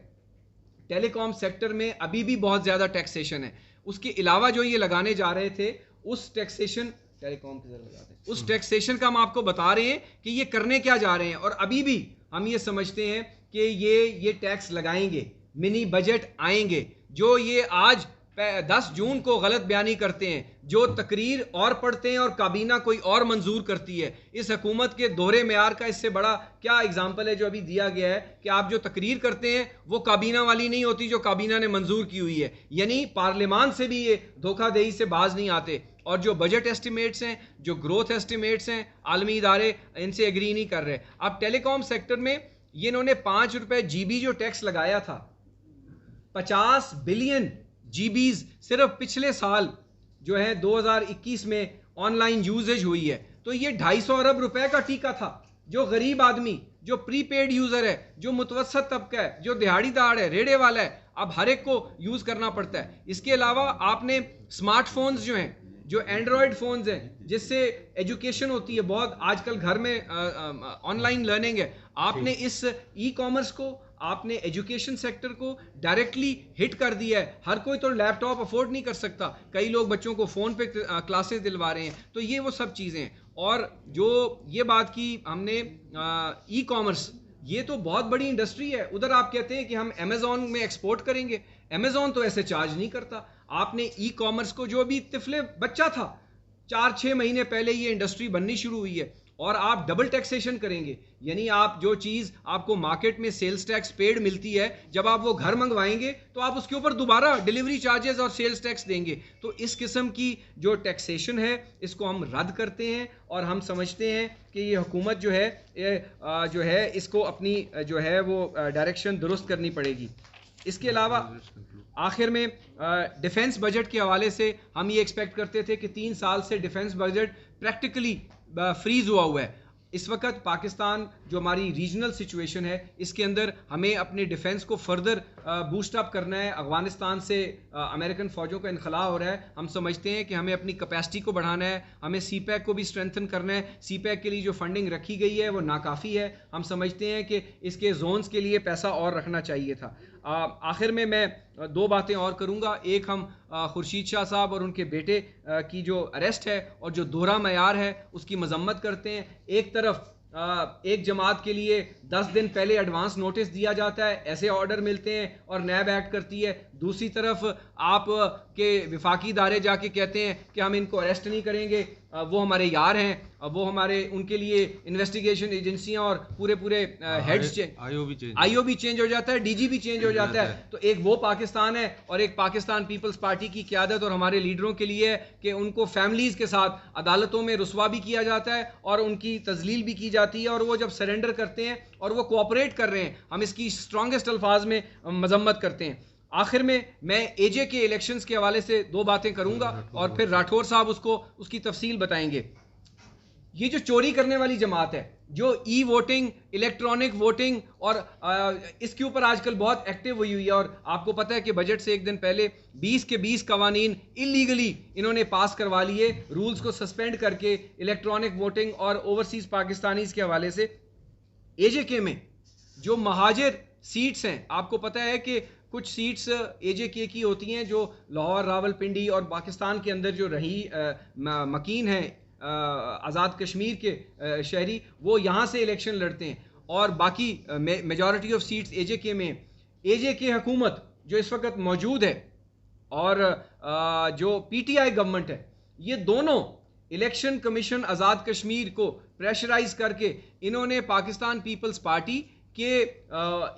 टेलीकॉम सेक्टर में अभी भी बहुत ज़्यादा टैक्सेशन है। उसके अलावा जो ये लगाने जा रहे थे उस टैक्सेशन टेलीकॉम पे लगाते हैं, उस टैक्सेशन का हम आपको बता रहे हैं कि ये करने क्या जा रहे हैं, और अभी भी हम ये समझते हैं कि ये टैक्स लगाएंगे, मिनी बजट आएंगे। जो ये आज 10 जून को गलत बयानी करते हैं, जो तकरीर और पढ़ते हैं और काबीना कोई और मंजूर करती है, इस हुकूमत के दोहरे मेयार का इससे बड़ा क्या एग्जाम्पल है जो अभी दिया गया है कि आप जो तकरीर करते हैं वो काबीना वाली नहीं होती जो काबीना ने मंजूर की हुई है। यानी पार्लियामान से भी ये धोखाधड़ी से बाज नहीं आते, और जो बजट एस्टिमेट्स हैं, जो ग्रोथ एस्टिमेट्स हैं, आलमी इदारे इनसे एग्री नहीं कर रहे। अब टेलीकॉम सेक्टर में ये इन्होंने 5 रुपए GB जो टैक्स लगाया था, 50 बिलियन GBs सिर्फ पिछले साल जो है 2021 में ऑनलाइन यूजेज हुई है। तो ये 250 अरब रुपए का टीका था। जो गरीब आदमी, जो प्रीपेड यूजर है, जो मुतवसत तबका है, जो दिहाड़ीदार है, रेड़े वाला है, अब हर एक को यूज करना पड़ता है। इसके अलावा आपने स्मार्टफोन्स जो हैं, जो एंड्रॉयड फ़ोन्स हैं जिससे एजुकेशन होती है, बहुत आजकल घर में ऑनलाइन लर्निंग है, आपने इस ई-कॉमर्स को, आपने एजुकेशन सेक्टर को डायरेक्टली हिट कर दिया है। हर कोई तो लैपटॉप अफोर्ड नहीं कर सकता, कई लोग बच्चों को फ़ोन पे क्लासेस दिलवा रहे हैं। तो ये वो सब चीज़ें हैं। और जो ये बात की हमने ई-कॉमर्स, ये तो बहुत बड़ी इंडस्ट्री है। उधर आप कहते हैं कि हम अमेज़ॉन में एक्सपोर्ट करेंगे, अमेज़ॉन तो ऐसे चार्ज नहीं करता। आपने ई-कॉमर्स को, जो अभी तिफले बच्चा था, 4-6 महीने पहले ये इंडस्ट्री बननी शुरू हुई है, और आप डबल टैक्सेशन करेंगे। यानी आप जो चीज़ आपको मार्केट में सेल्स टैक्स पेड मिलती है, जब आप वो घर मंगवाएंगे तो आप उसके ऊपर दोबारा डिलीवरी चार्जेस और सेल्स टैक्स देंगे। तो इस किस्म की जो टैक्सेशन है इसको हम रद्द करते हैं, और हम समझते हैं कि ये हुकूमत जो है इसको अपनी जो है वो डायरेक्शन दुरुस्त करनी पड़ेगी। इसके अलावा आखिर में डिफेंस बजट के हवाले से हम ये एक्सपेक्ट करते थे कि 3 साल से डिफेंस बजट प्रैक्टिकली फ्रीज हुआ है। इस वक्त पाकिस्तान जो हमारी रीजनल सिचुएशन है, इसके अंदर हमें अपने डिफेंस को फर्दर बूस्ट अप करना है। अफगानिस्तान से अमेरिकन फ़ौजों का इनखला हो रहा है। हम समझते हैं कि हमें अपनी कैपेसिटी को बढ़ाना है, हमें CPEC को भी स्ट्रेंथन करना है। CPEC के लिए जो फंडिंग रखी गई है वो नाकाफ़ी है। हम समझते हैं कि इसके जोन्स के लिए पैसा और रखना चाहिए था। आखिर में मैं 2 बातें और करूँगा। एक, हम खुर्शीद शाह साहब और उनके बेटे की जो अरेस्ट है और जो दोहरा मयार है उसकी मजम्मत करते हैं। एक तरफ एक जमात के लिए 10 दिन पहले एडवांस नोटिस दिया जाता है, ऐसे ऑर्डर मिलते हैं और नैब एक्ट करती है। दूसरी तरफ आप के विफाकी इदारे जाके कहते हैं कि हम इनको अरेस्ट नहीं करेंगे, वो हमारे यार हैं, वो हमारे, उनके लिए इन्वेस्टिगेशन एजेंसियां और पूरे हेड्स IO भी चेंज हो जाता है, DG भी चेंज हो जाता है। तो एक वो पाकिस्तान है और एक पाकिस्तान पीपल्स पार्टी की क़यादत और हमारे लीडरों के लिए है कि उनको फैमिलीज़ के साथ अदालतों में रुस्वा भी किया जाता है और उनकी तजलील भी की जाती है, और वो जब सरेंडर करते हैं और वो कोऑपरेट कर रहे हैं, हम इसकी स्ट्रॉन्गेस्ट अल्फाज में मजम्मत करते हैं। आखिर में मैं AJ के इलेक्शंस के हवाले से 2 बातें करूंगा और फिर राठौर साहब उसकी तफसील बताएंगे। ये जो चोरी करने वाली जमात है, जो ई-वोटिंग, इलेक्ट्रॉनिक वोटिंग, और इसके ऊपर आजकल बहुत एक्टिव हुई है, और आपको पता है कि बजट से एक दिन पहले 20 के 20 कवानीन इलीगली इन्होंने पास करवा लिए, रूल्स को सस्पेंड करके इलेक्ट्रॉनिक वोटिंग और ओवरसीज पाकिस्तानीज के हवाले से। AJK में जो महाजिर सीट्स हैं, आपको पता है कि कुछ सीट्स AJK की होती हैं जो लाहौर, रावलपिंडी और पाकिस्तान के अंदर जो रही मकीन हैं आज़ाद कश्मीर के शहरी, वो यहाँ से इलेक्शन लड़ते हैं, और बाकी मेजॉरिटी ऑफ सीट्स AJK में। AJK हुकूमत जो इस वक्त मौजूद है और जो PTI गवर्नमेंट है, ये दोनों इलेक्शन कमीशन आज़ाद कश्मीर को प्रेशराइज करके इन्होंने पाकिस्तान पीपल्स पार्टी के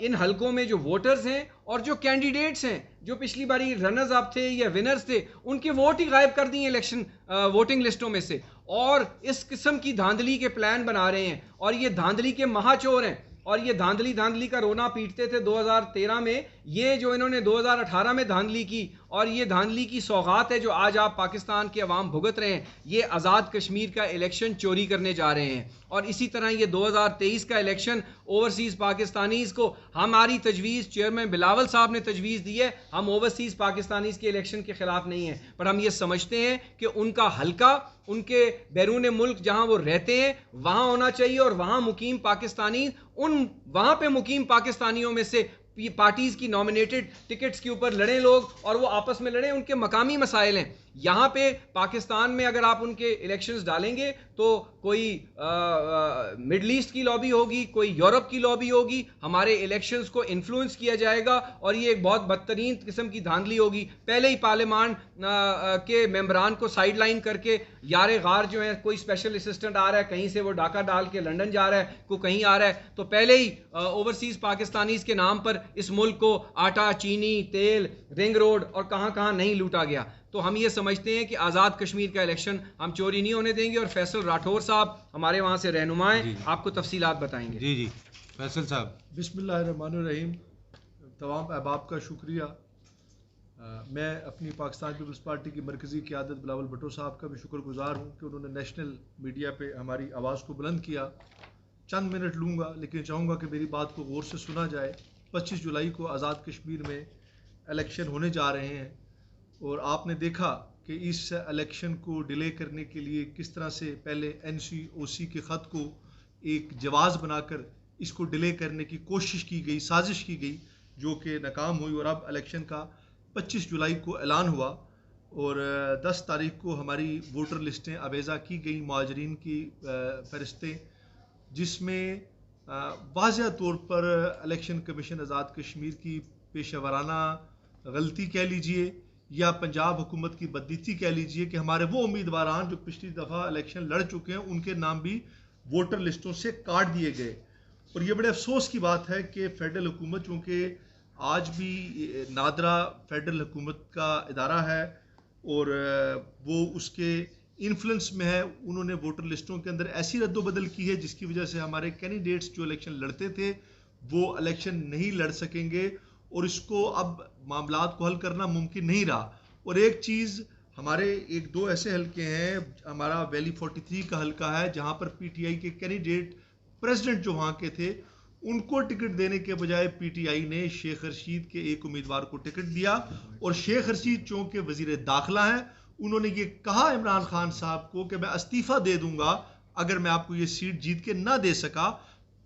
इन हलकों में जो वोटर्स हैं और जो कैंडिडेट्स हैं जो पिछली बारी रनर्स अप थे या विनर्स थे, उनके वोट ही गायब कर दिए इलेक्शन वोटिंग लिस्टों में से, और इस किस्म की धांधली के प्लान बना रहे हैं। और ये धांधली के महाचोर हैं, और ये धांधली का रोना पीटते थे 2013 में। ये जो इन्होंने 2018 में धांधली की, और ये धांधली की सौगात है जो आज आप पाकिस्तान के अवाम भुगत रहे हैं। ये आज़ाद कश्मीर का इलेक्शन चोरी करने जा रहे हैं। और इसी तरह ये 2023 का इलेक्शन ओवरसीज़ पाकिस्तानीज़ को, हमारी तजवीज़ चेयरमैन बिलावल साहब ने तजवीज़ दी है, हम ओवरसीज़ पाकिस्तानीज़ के इलेक्शन के ख़िलाफ़ नहीं हैं, पर हम ये समझते हैं कि उनका हल्का उनके बैरून मुल्क जहाँ वो रहते हैं वहाँ होना चाहिए, और वहाँ मुकीम पाकिस्तानी वहाँ पे मुकीम पाकिस्तानियों में से पार्टीज की नॉमिनेटेड टिकट्स के ऊपर लड़ें लोग, और वो आपस में लड़ें। उनके मकामी मसाइल हैं। यहाँ पे पाकिस्तान में अगर आप उनके इलेक्शंस डालेंगे तो कोई मिडल ईस्ट की लॉबी होगी, कोई यूरोप की लॉबी होगी, हमारे इलेक्शंस को इन्फ्लुएंस किया जाएगा, और ये एक बहुत बदतरीन किस्म की धांधली होगी। पहले ही पार्लियामान के मेंबरान को साइड लाइन करके यारे गार जो है, कोई स्पेशल असिस्टेंट आ रहा है कहीं से, वो डाका डाल के लंदन जा रहा है, को कहीं आ रहा है, तो पहले ही ओवरसीज़ पाकिस्तानीज़ के नाम पर इस मुल्क को आटा, चीनी, तेल, रिंग रोड और कहाँ नहीं लूटा गया। तो हम ये समझते हैं कि आज़ाद कश्मीर का इलेक्शन हम चोरी नहीं होने देंगे, और फैसल राठौर साहब हमारे वहाँ से रहनुमा हैं, आपको तफसीलात बताएंगे। जी फैसल साहब। बिस्मिल्लाहिर्रहमानिर्रहीम। तमाम अहबाब का शुक्रिया। मैं अपनी पाकिस्तान पीपल्स पार्टी की मरकज़ी क़यादत बिलावल भुट्टो साहब का भी शुक्रगुज़ार हूँ कि उन्होंने नेशनल मीडिया पे हमारी आवाज़ को बुलंद किया। चंद मिनट लूँगा, लेकिन चाहूँगा कि मेरी बात को गौर से सुना जाए। 25 जुलाई को आज़ाद कश्मीर में इलेक्शन होने जा रहे हैं, और आपने देखा कि इस इलेक्शन को डिले करने के लिए किस तरह से पहले NCOC के ख़त को एक जवाज़ बनाकर इसको डिले करने की कोशिश की गई, साजिश की गई, जो कि नाकाम हुई। और अब इलेक्शन का 25 जुलाई को ऐलान हुआ, और 10 तारीख को हमारी वोटर लिस्टें अवेज़ा की गई, मुहाजिरीन की फ़हरिस्तें, जिसमें वाज़ह तौर पर इलेक्शन कमीशन आज़ाद कश्मीर की पेशेवराना गलती कह लीजिए या पंजाब हुकूमत की बदनीति कह लीजिए कि हमारे वो उम्मीदवारान जो पिछली दफ़ा इलेक्शन लड़ चुके हैं उनके नाम भी वोटर लिस्टों से काट दिए गए। और ये बड़े अफसोस की बात है कि फेडरल हुकूमत, चूँकि आज भी नादरा फेडरल हुकूमत का इदारा है और वो उसके इन्फ्लुएंस में है, उन्होंने वोटर लिस्टों के अंदर ऐसी रद्दोबदल की है जिसकी वजह से हमारे कैंडिडेट्स जो इलेक्शन लड़ते थे वो इलेक्शन नहीं लड़ सकेंगे, और इसको अब मामलात को हल करना मुमकिन नहीं रहा। और एक चीज़, हमारे एक दो ऐसे हलके हैं, हमारा वैली 43 का हलका है जहाँ पर PTI के कैंडिडेट प्रेसिडेंट जो वहाँ के थे उनको टिकट देने के बजाय PTI ने शेख रशीद के एक उम्मीदवार को टिकट दिया। और शेख रशीद चूँकि वज़ीर दाखिला हैं, उन्होंने ये कहा इमरान खान साहब को कि मैं इस्तीफ़ा दे दूंगा अगर मैं आपको ये सीट जीत के ना दे सका।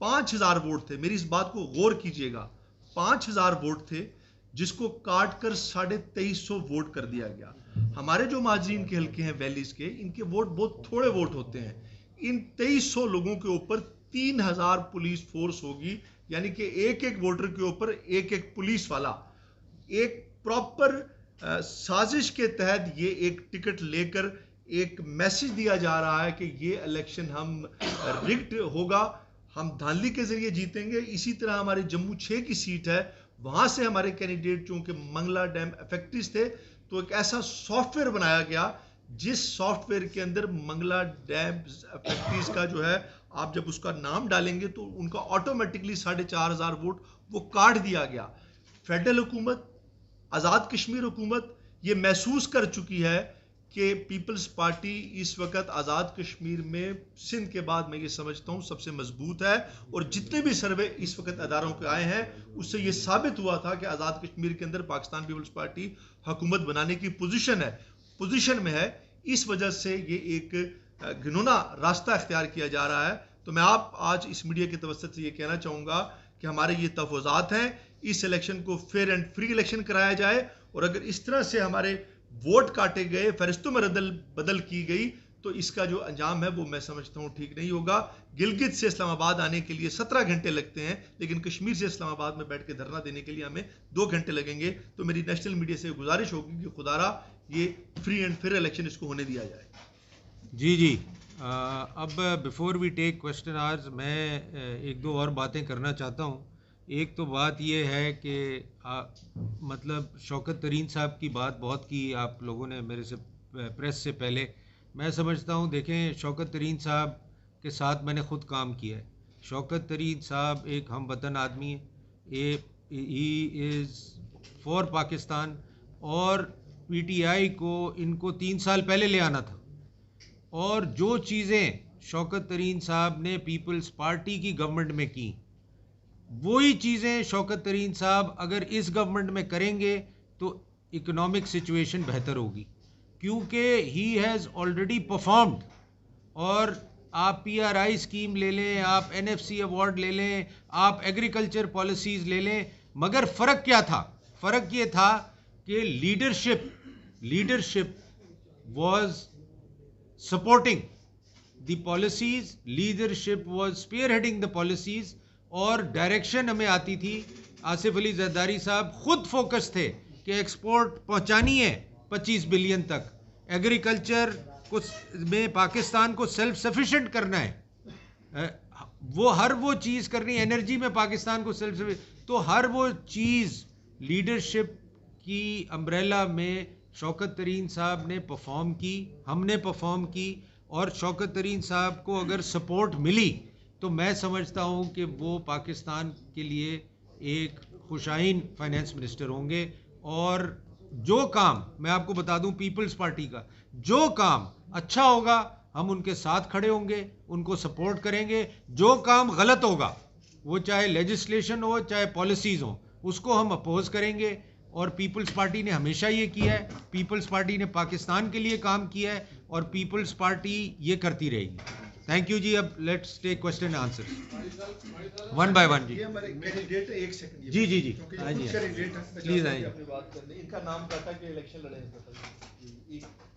5000 वोट थे, मेरी इस बात को गौर कीजिएगा, 5000 वोट थे जिसको काट कर 2350 वोट कर दिया गया। हमारे जो मुहाजिरीन के हल्के हैं वैलीज के, इनके वोट बहुत थोड़े वोट होते हैं। इन 2300 लोगों के ऊपर 3000 पुलिस फोर्स होगी, यानी कि एक एक वोटर के ऊपर एक एक पुलिस वाला। एक प्रॉपर साजिश के तहत ये एक टिकट लेकर एक मैसेज दिया जा रहा है कि ये इलेक्शन हम रिग्ड होगा, हम धांधली के जरिए जीतेंगे। इसी तरह हमारे जम्मू 6 की सीट है, वहाँ से हमारे कैंडिडेट चूँकि मंगला डैम इफेक्टिव थे, तो एक ऐसा सॉफ्टवेयर बनाया गया जिस सॉफ्टवेयर के अंदर मंगला डैम इफेक्टिव का जो है, आप जब उसका नाम डालेंगे तो उनका ऑटोमेटिकली 4500 वोट वो काट दिया गया। फेडरल हुकूमत, आज़ाद कश्मीर हुकूमत ये महसूस कर चुकी है कि पीपल्स पार्टी इस वक्त आज़ाद कश्मीर में सिंध के बाद मैं ये समझता हूँ सबसे मजबूत है। और जितने भी सर्वे इस वक्त अदारों के आए हैं उससे ये साबित हुआ था कि आज़ाद कश्मीर के अंदर पाकिस्तान पीपल्स पार्टी हुकूमत बनाने की पोजीशन में है। इस वजह से ये एक घिनौना रास्ता इख्तियार किया जा रहा है। तो मैं आज इस मीडिया के तवज्जुह से ये कहना चाहूँगा कि हमारे ये तफज़ात हैं, इस इलेक्शन को फेयर एंड फ्री इलेक्शन कराया जाए। और अगर इस तरह से हमारे वोट काटे गए, फहरिस्तों में रद्दल बदल की गई, तो इसका जो अंजाम है वो मैं समझता हूँ ठीक नहीं होगा। गिलगित से इस्लामाबाद आने के लिए 17 घंटे लगते हैं, लेकिन कश्मीर से इस्लामाबाद में बैठ के धरना देने के लिए हमें 2 घंटे लगेंगे। तो मेरी नेशनल मीडिया से गुजारिश होगी कि खुदारा ये फ्री एंड फेयर इलेक्शन इसको होने दिया जाए। जी जी। अब before we take question hours मैं एक दो और बातें करना चाहता हूँ। एक तो बात ये है कि मतलब शौकत तरीन साहब की बात बहुत की आप लोगों ने मेरे से प्रेस से पहले। मैं समझता हूँ, देखें, शौकत तरीन साहब के साथ मैंने ख़ुद काम किया है। शौकत तरीन साहब एक हम वतन आदमी है, ही इज़ फॉर पाकिस्तान, और पीटीआई को इनको 3 साल पहले ले आना था। और जो चीज़ें शौकत तरीन साहब ने पीपल्स पार्टी की गवर्नमेंट में की, वही चीज़ें शौकत तरीन साहब अगर इस गवर्नमेंट में करेंगे तो इकोनॉमिक सिचुएशन बेहतर होगी, क्योंकि ही हैज़ ऑलरेडी परफॉर्म्ड। और आप पीआरआई स्कीम ले लें, आप एनएफसी अवार्ड ले लें, आप एग्रीकल्चर पॉलिसीज़ ले लें, मगर फ़र्क क्या था? फ़र्क ये था कि leadership was supporting the policies, leadership was spearheading the policies, और डायरेक्शन हमें आती थी। आसिफ अली जरदारी साहब खुद फोकस थे कि एक्सपोर्ट पहुंचानी है 25 बिलियन तक, एग्रीकल्चर को में पाकिस्तान को सेल्फ सफिशिएंट करना है, वो हर वो चीज़ करनी, एनर्जी में पाकिस्तान को सेल्फ सफिशिएंट, तो हर वो चीज़ लीडरशिप की अम्ब्रेला में शौकत तरीन साहब ने परफॉर्म की, हमने परफॉर्म की। और शौकत तरीन साहब को अगर सपोर्ट मिली तो मैं समझता हूँ कि वो पाकिस्तान के लिए एक खुशाइन फाइनेंस मिनिस्टर होंगे। और जो काम, मैं आपको बता दूं, पीपल्स पार्टी का जो काम अच्छा होगा हम उनके साथ खड़े होंगे, उनको सपोर्ट करेंगे। जो काम गलत होगा, वो चाहे लेजिस्लेशन हो चाहे पॉलिसीज़ हो, उसको हम अपोज करेंगे। और पीपल्स पार्टी ने हमेशा ये किया है, पीपल्स पार्टी ने पाकिस्तान के लिए काम किया है और पीपल्स पार्टी ये करती रहेगी। थैंक यू जी। अब let's take question answer one by one. जी कैंडिडेट एक सेकंड जी जी जी, हाँ जी, प्लीज आइए। अपनी बात करने, इनका नाम क्या था कि इलेक्शन लड़े?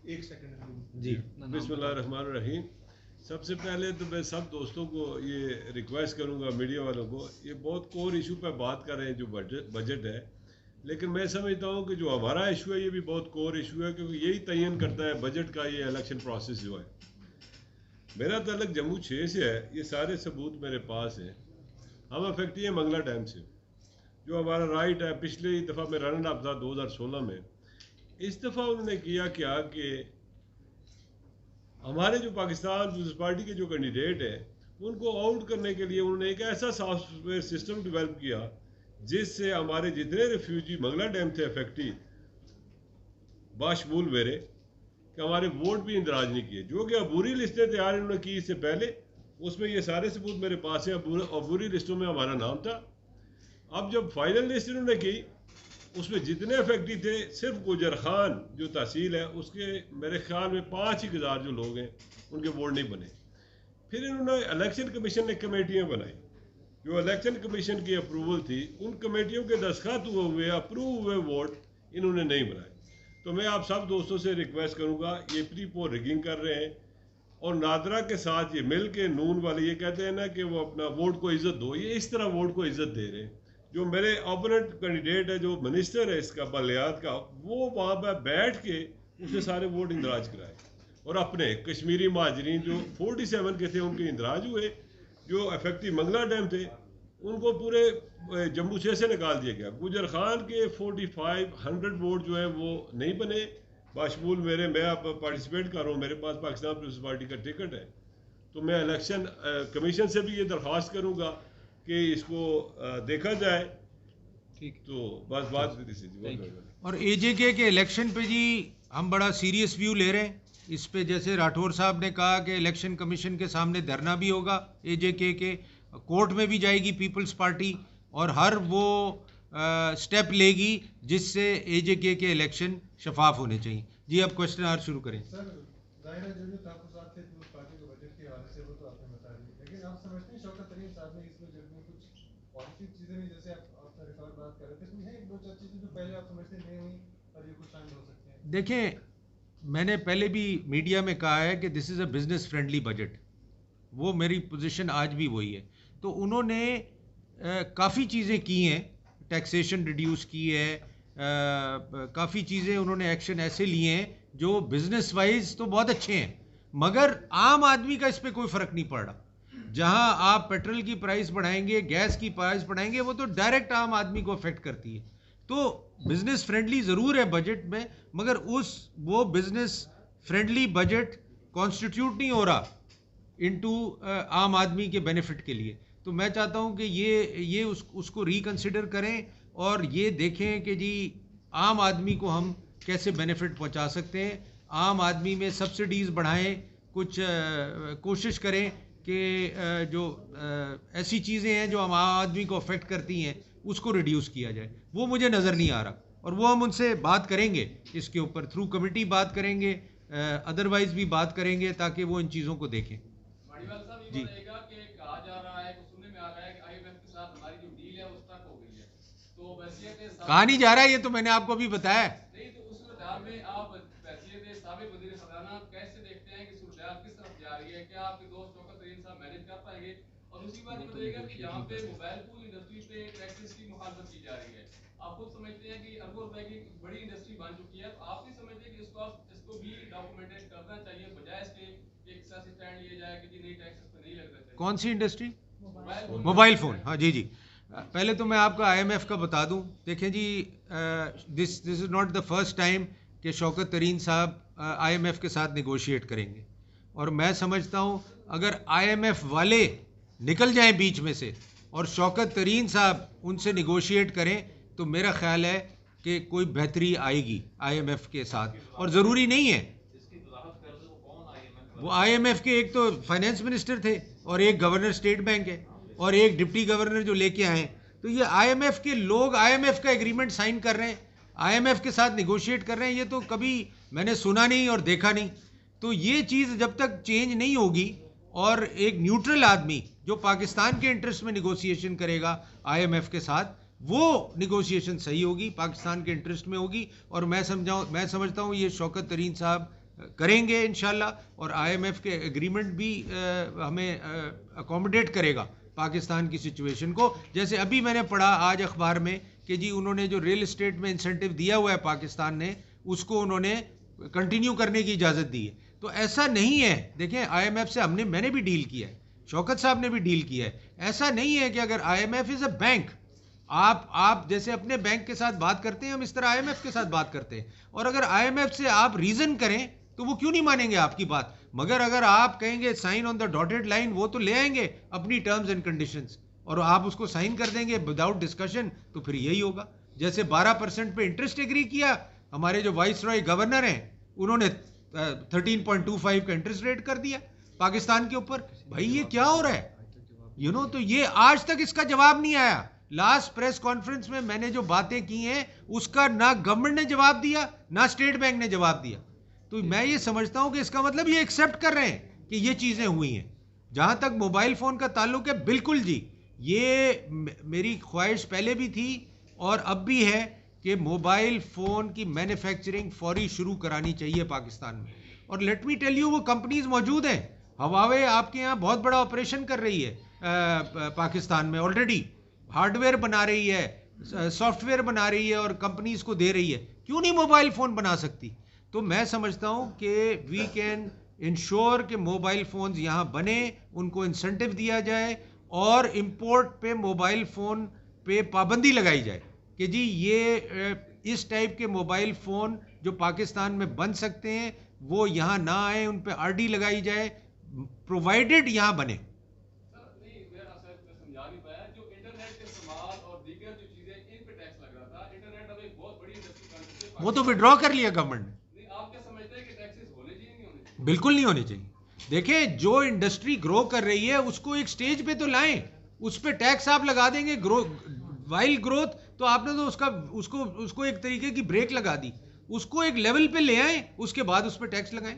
एक सेकंड जी। बिस्मिल्लाहिर्रहमानिर्रहीम। सबसे पहले तो मैं सब दोस्तों को ये रिक्वेस्ट करूंगा, मीडिया वालों को, ये बहुत कोर इशू पर बात कर रहे हैं जो बजट है, लेकिन मैं समझता हूँ कि जो हमारा इशू है ये भी बहुत कोर इशू है, क्योंकि यही तयन करता है बजट का ये इलेक्शन प्रोसेस जो है। मेरा ताल्लुक जम्मू 6 से है, ये सारे सबूत मेरे पास हैं। हम अफेक्टी हैं मंगला डैम से, जो हमारा राइट है। पिछली दफ़ा में रनर अप था 2016 में। इस दफ़ा उन्होंने किया क्या कि हमारे जो पाकिस्तान पीपल्स पार्टी के जो कैंडिडेट हैं उनको आउट करने के लिए उन्होंने एक ऐसा सॉफ्टवेयर सिस्टम डेवलप किया जिससे हमारे जितने रिफ्यूजी मंगला डैम थे अफेक्टी बाशमूल मेरे, कि हमारे वोट भी इंदराज नहीं किए, जो कि अबूरी लिस्टें तैयार इन्होंने की इससे पहले। उसमें ये सारे सबूत मेरे पास हैं, अबूरी लिस्टों में हमारा नाम था। अब जब फाइनल लिस्ट इन्होंने की, उसमें जितने अफेक्टी थे सिर्फ गुजर खान जो तहसील है उसके मेरे ख्याल में 5,000 जो लोग हैं उनके वोट नहीं बने। फिर इन्होंने इलेक्शन कमीशन ने कमेटियाँ बनाई, जो इलेक्शन कमीशन की अप्रूवल थी, उन कमेटियों के दस्तखत हुए अप्रूव हुए वोट इन्होंने नहीं बनाए। तो मैं आप सब दोस्तों से रिक्वेस्ट करूंगा, ये प्री पोल रिगिंग कर रहे हैं और नादरा के साथ ये मिल के नून वाले ये कहते हैं ना कि वो अपना वोट को इज्जत दो, ये इस तरह वोट को इज्जत दे रहे हैं। जो मेरे ओपोनेंट कैंडिडेट है, जो मिनिस्टर है इसका बलियात का, वो वहाँ पर बैठ के उसने सारे वोट इंदराज कराए और अपने कश्मीरी महाजरीन जो 47 के थे उनके इंदराज हुए। जो अफेक्टिव मंगला डैम थे उनको पूरे जम्मू 6 से निकाल दिया गया। गुजर खान के 4500 वोट जो है वो नहीं बने, बाशमूल मेरे, मैं अब पार्टिसिपेट कर रहा हूँ, मेरे पास पाकिस्तान पीपल्स पार्टी का टिकट है। तो मैं इलेक्शन कमीशन से भी ये दरख्वास्त करूँगा कि इसको देखा जाए। ठीक, तो बस बात। और एजेके के इलेक्शन पे जी हम बड़ा सीरियस व्यू ले रहे हैं इस पे। जैसे राठौर साहब ने कहा कि इलेक्शन कमीशन के सामने धरना भी होगा, एजेके के कोर्ट में भी जाएगी पीपल्स पार्टी और हर वो स्टेप लेगी जिससे एजेके के इलेक्शन शफाफ होने चाहिए। जी अब क्वेश्चन आर शुरू करें। सर, जाहिर है जो तहफ़्फ़ुज़ात थे पीपल्स पार्टी के बजट के हवाले से वो तो आपने बता दिए, लेकिन आप समझते हैं शौकत तरीन साहब ने इस बजट में कुछ पॉजिटिव चीज़ें भी, जैसे आप रिकॉर्ड बात कर रहे थे, इसमें है एक दो चार चीज़ें जो पहले आप समझते नहीं हुई और ये कुछ शामिल हो सकते हैं? देखें, मैंने पहले भी मीडिया में कहा है कि this is a business friendly budget, वो मेरी पोजीशन आज भी वही है। तो उन्होंने काफ़ी चीज़ें की हैं, टैक्सेशन रिड्यूस की है, काफ़ी चीज़ें उन्होंने एक्शन ऐसे लिए हैं जो बिजनेस वाइज तो बहुत अच्छे हैं, मगर आम आदमी का इस पर कोई फ़र्क नहीं पड़ रहा। जहां आप पेट्रोल की प्राइस बढ़ाएंगे, गैस की प्राइस बढ़ाएंगे, वो तो डायरेक्ट आम आदमी को अफेक्ट करती है। तो बिजनेस फ्रेंडली ज़रूर है बजट में, मगर वो बिजनेस फ्रेंडली बजट कॉन्स्टिट्यूट नहीं हो रहा इनटू आम आदमी के बेनिफिट के लिए। तो मैं चाहता हूं कि ये उसको रिकंसिडर करें और ये देखें कि जी आम आदमी को हम कैसे बेनिफिट पहुंचा सकते हैं, आम आदमी में सब्सिडीज़ बढ़ाएं, कुछ कोशिश करें कि जो ऐसी चीज़ें हैं जो आम आदमी को अफेक्ट करती हैं उसको रिड्यूस किया जाए। वो मुझे नज़र नहीं आ रहा, और वो हम उनसे बात करेंगे, इसके ऊपर थ्रू कमेटी बात करेंगे, अदरवाइज भी बात करेंगे, ताकि वो इन चीज़ों को देखें। जी, कहा जा रहा है, सुनने में आ रहा है कि आईएमएफ के साथ हमारी जो डील है वो स्टक हो गई है, तो वैसे कहा नहीं जा रहा है, ये तो मैंने आपको अभी बताया। नहीं, तो उस सूरत में आप साबिक वज़ीर खजाना कैसे देखते हैं कि सूरत किस तरफ जा रही है? क्या आपके दोस्त शौकत तरीन साहब मैनेज कर पाएंगे? और दूसरी बात ये बताइएगा कि यहाँ पे मोबाइल फोन इंडस्ट्री पे टैक्सेस की मुखालफत की जा रही है। आप खुद समझते हैं कि अरबों रुपए की बड़ी इंडस्ट्री बन चुकी है, तो आप नहीं समझते कि इसको भी डॉक्यूमेंटेड करना चाहिए, बजाय इसके एक सियासी स्टैंड लिया जाए कि जी नहीं, टैक्सेस पे नहीं लगना चाहिए? कौन सी इंडस्ट्री? Mobile phone. हाँ जी जी, पहले तो मैं आपको IMF का बता दूं। देखें जी, this is not the first time कि शौकत तरीन साहब IMF के साथ नेगोशिएट करेंगे, और मैं समझता हूं अगर IMF वाले निकल जाएं बीच में से और शौकत तरीन साहब उनसे नेगोशिएट करें, तो मेरा ख्याल है कि कोई बेहतरी आएगी IMF के साथ। और ज़रूरी नहीं है, वो IMF के एक तो फाइनेंस मिनिस्टर थे और एक गवर्नर स्टेट बैंक है और एक डिप्टी गवर्नर जो लेके आए। तो ये IMF के लोग IMF का एग्रीमेंट साइन कर रहे हैं, IMF के साथ निगोशिएट कर रहे हैं, ये तो कभी मैंने सुना नहीं और देखा नहीं। तो ये चीज़ जब तक चेंज नहीं होगी और एक न्यूट्रल आदमी जो पाकिस्तान के इंटरेस्ट में निगोशिएशन करेगा IMF के साथ, वो निगोशिएशन सही होगी, पाकिस्तान के इंटरेस्ट में होगी। और मैं समझता हूँ ये शौकत तरीन साहब करेंगे इंशाल्लाह, और IMF के एग्रीमेंट भी हमें अकोमोडेट करेगा पाकिस्तान की सिचुएशन को। जैसे अभी मैंने पढ़ा आज अखबार में कि जी उन्होंने जो रियल एस्टेट में इंसेंटिव दिया हुआ है पाकिस्तान ने, उसको उन्होंने कंटिन्यू करने की इजाज़त दी है। तो ऐसा नहीं है, देखें IMF से मैंने भी डील किया है, शौकत साहब ने भी डील किया है। ऐसा नहीं है कि अगर IMF इज़ अ बैंक, आप जैसे अपने बैंक के साथ बात करते हैं, हम इस तरह IMF के साथ बात करते हैं। और अगर IMF से आप रीज़न करें तो वो क्यों नहीं मानेंगे आपकी बात, मगर अगर आप कहेंगे sign on the dotted line, वो तो ले आएंगे अपनी टर्म्स एंड कंडीशंस और आप उसको साइन कर देंगे विदाउट डिस्कशन, तो फिर यही होगा। जैसे 12% पे इंटरेस्ट एग्री किया, हमारे जो वाइस रॉय गवर्नर हैं उन्होंने 13.25 का इंटरेस्ट रेट कर दिया पाकिस्तान के ऊपर। भाई ये क्या हो रहा है, तो ये आज तक इसका जवाब नहीं आया। लास्ट प्रेस कॉन्फ्रेंस में मैंने जो बातें की हैं उसका ना गवर्नमेंट ने जवाब दिया, ना स्टेट बैंक ने जवाब दिया। तो मैं ये समझता हूं कि इसका मतलब ये एक्सेप्ट कर रहे हैं कि ये चीज़ें हुई हैं। जहां तक मोबाइल फ़ोन का ताल्लुक है, बिल्कुल जी, ये मेरी ख्वाहिश पहले भी थी और अब भी है कि मोबाइल फ़ोन की मैन्युफैक्चरिंग फौरी शुरू करानी चाहिए पाकिस्तान में। और लेट मी टेल यू, वो कंपनीज मौजूद हैं। हवावे आपके यहाँ बहुत बड़ा ऑपरेशन कर रही है पाकिस्तान में, ऑलरेडी हार्डवेयर बना रही है, सॉफ्टवेयर बना रही है और कंपनीज को दे रही है। क्यों नहीं मोबाइल फ़ोन बना सकती? तो मैं समझता हूं कि वी कैन इंश्योर कि मोबाइल फ़ोन्स यहाँ बने, उनको इंसेंटिव दिया जाए और इंपोर्ट पे मोबाइल फ़ोन पे पाबंदी लगाई जाए कि जी ये इस टाइप के मोबाइल फ़ोन जो पाकिस्तान में बन सकते हैं वो यहाँ ना आए, उन पे RD लगाई जाए, प्रोवाइडेड यहाँ बने। वो तो विड्रॉ कर लिया गवर्नमेंट ने। बिल्कुल नहीं होनी चाहिए। देखें, जो इंडस्ट्री ग्रो कर रही है उसको एक स्टेज पे तो लाएं, उस पे टैक्स आप लगा देंगे। वाइल ग्रोथ तो आपने तो उसको एक तरीके की ब्रेक लगा दी, उसको एक लेवल पे ले आए, उसके बाद उस पर टैक्स लगाएं।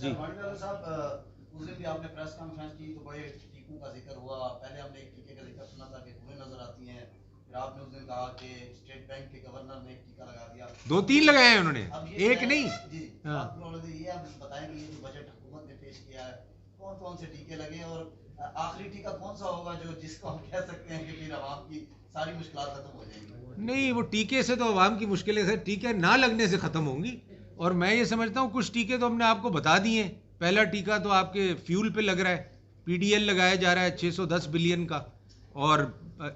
जी साहब, उस दिन भी आपने प्रेस कॉन्फ्रेंस की तो बड़े टीकों का जिक्र हुआ। पहले हमने एक टीके का जिक्र सुना था कि धुएं नजर आती हैं, फिर आपने उस दिन कहा कि स्टेट बैंक के गवर्नर ने एक टीका लगा दिया। 2-3 लगाए हैं उन्होंने, एक नहीं। जी, हाँ। आपकी औलाद ये आप बताएंगे ये जो बजट हुकूमत ने पेश किया है कौन कौन से टीके लगे और आखिरी टीका कौन सा होगा जो जिसको हम कह सकते हैं कि फिर आवाम की सारी मुश्किलात खत्म हो जाएंगी? नहीं, वो टीके से तो आवाम की मुश्किलें से टीके ना लगने से ख़त्म होंगी। और मैं ये समझता हूँ कुछ टीके तो हमने आपको बता दिए हैं। पहला टीका तो आपके फ्यूल पे लग रहा है, पीडीएल लगाया जा रहा है 610 बिलियन का। और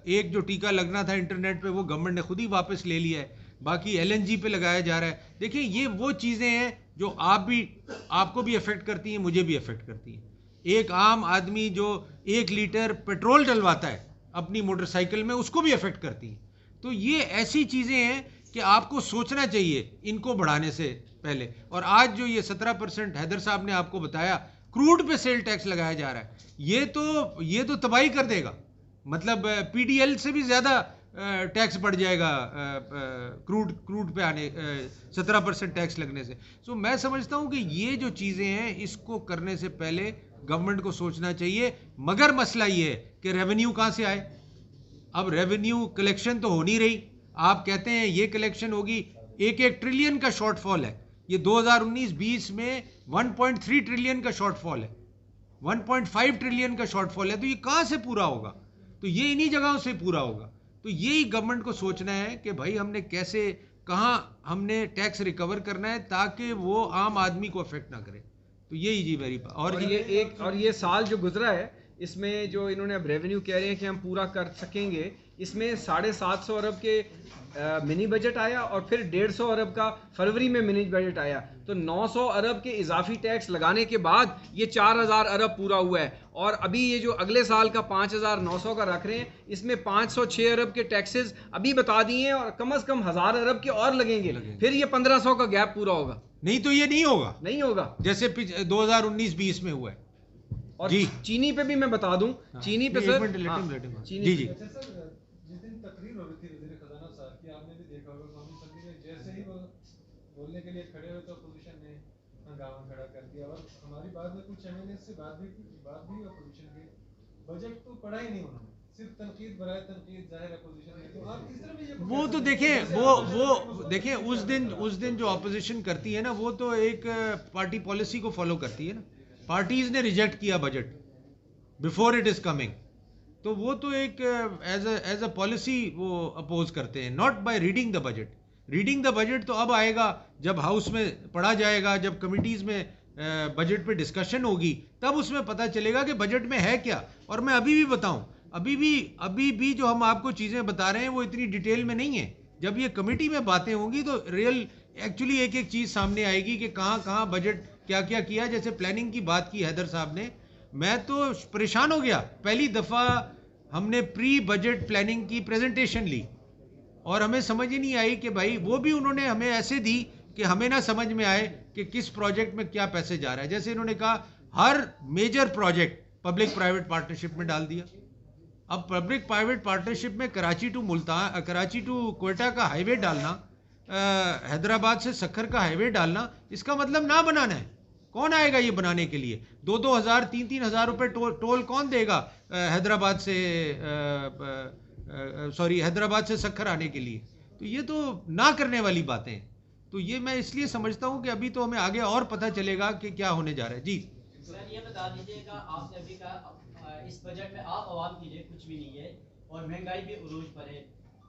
एक जो टीका लगना था इंटरनेट पे वो गवर्नमेंट ने खुद ही वापस ले लिया है। बाकी एलएनजी पे लगाया जा रहा है। देखिए, ये वो चीज़ें हैं जो आपको भी अफेक्ट करती हैं, मुझे भी अफेक्ट करती हैं। एक आम आदमी जो 1 लीटर पेट्रोल डलवाता है अपनी मोटरसाइकिल में, उसको भी अफेक्ट करती हैं। तो ये ऐसी चीज़ें हैं कि आपको सोचना चाहिए इनको बढ़ाने से पहले। और आज जो ये 17% हैदर साहब ने आपको बताया क्रूड पे सेल टैक्स लगाया जा रहा है, ये तो तबाही कर देगा। मतलब पीडीएल से भी ज़्यादा टैक्स बढ़ जाएगा क्रूड पे आने 17% टैक्स लगने से। सो मैं समझता हूँ कि ये जो चीज़ें हैं इसको करने से पहले गवर्नमेंट को सोचना चाहिए। मगर मसला ये है कि रेवेन्यू कहाँ से आए। अब रेवेन्यू कलेक्शन तो हो नहीं रही। आप कहते हैं ये कलेक्शन होगी, 1 ट्रिलियन का शॉर्टफॉल है। ये 2019-20 में 1.3 ट्रिलियन का शॉर्टफॉल है, 1.5 ट्रिलियन का शॉर्टफॉल है। तो ये कहाँ से पूरा होगा? तो ये इन्हीं जगहों से पूरा होगा। तो यही गवर्नमेंट को सोचना है कि भाई हमने कैसे, कहाँ हमने टैक्स रिकवर करना है ताकि वो आम आदमी को अफेक्ट ना करे। तो यही जी मेरी और ये साल जो गुजरा है इसमें जो इन्होंने अब रेवेन्यू कह रहे हैं कि हम पूरा कर सकेंगे, इसमें 750 अरब के मिनी बजट आया और फिर 150 अरब का फरवरी में मिनी बजट आया। तो 900 अरब के इजाफी टैक्स लगाने के बाद ये 4000 अरब पूरा हुआ है। और अभी ये जो अगले साल का 5900 का रख रहे हैं, इसमें 506 अरब के टैक्सेस अभी बता दिए हैं और कम से कम 1000 अरब के और लगेंगे। फिर ये 1500 का गैप पूरा होगा। नहीं तो ये नहीं होगा, नहीं होगा जैसे 2019-20 में हुआ है। और जी। चीनी पे भी मैं बता दूं, चीनी पे सर जी जी अच्छा सर, जिस दिन तकरीर हो रही थी वज़ीर खजाना साहब की, आपने भी देखा होगा कौमी असम्बली में जैसे ही वो बोलने के लिए खड़े हुए तो अपोजिशन ने हंगामा खड़ा कर दिया। और हमारी बात में कुछ एमएलए से बात भी अपोजिशन के, बजट तो पढ़ा ही नहीं उन्होंने, सिर्फ तनकीद बराए तनकीद जाहिर अपोजिशन ने। तो आप किस तरह भी ये वो तो देखें, वो देखें, उस दिन जो अपोजिशन करती है ना, वो तो एक पार्टी पॉलिसी को फॉलो करती है ना। पार्टीज ने रिजेक्ट किया budget before it is coming, तो वो तो एक एज अ पॉलिसी वो अपोज करते हैं, not by reading the budget. Reading the budget तो अब आएगा जब हाउस में पढ़ा जाएगा, जब कमिटीज में बजट पे डिस्कशन होगी, तब उसमें पता चलेगा कि बजट में है क्या। और मैं अभी भी बताऊं, अभी भी जो हम आपको चीज़ें बता रहे हैं वो इतनी डिटेल में नहीं है। जब ये कमेटी में बातें होंगी तो रियल एक्चुअली एक एक चीज़ सामने आएगी कि कहाँ कहाँ बजट क्या क्या किया। जैसे प्लानिंग की बात की हैदर साहब ने, मैं तो परेशान हो गया। पहली दफ़ा हमने प्री बजट प्लानिंग की प्रेजेंटेशन ली और हमें समझ ही नहीं आई कि भाई, वो भी उन्होंने हमें ऐसे दी कि हमें ना समझ में आए कि किस प्रोजेक्ट में क्या पैसे जा रहा है। जैसे इन्होंने कहा हर major project public private partnership में डाल दिया। अब पब्लिक प्राइवेट पार्टनरशिप में कराची टू कोयटा का हाईवे डालना, हैदराबाद से सक्खर का हाईवे डालना, इसका मतलब ना बनाना है। कौन आएगा ये बनाने के लिए? 2-2 हज़ार 3-3 हज़ार रुपये टोल कौन देगा हैदराबाद से सक्खर आने के लिए? तो ये तो ना करने वाली बातें हैं। तो ये मैं इसलिए समझता हूँ कि अभी तो हमें आगे और पता चलेगा कि क्या होने जा रहा है। जी सर, ये बता दीजिएगा, आपने अभी कहा इस बजट में आप आवाम के लिए कुछ भी नहीं है और महंगाई भी उरूज पर है।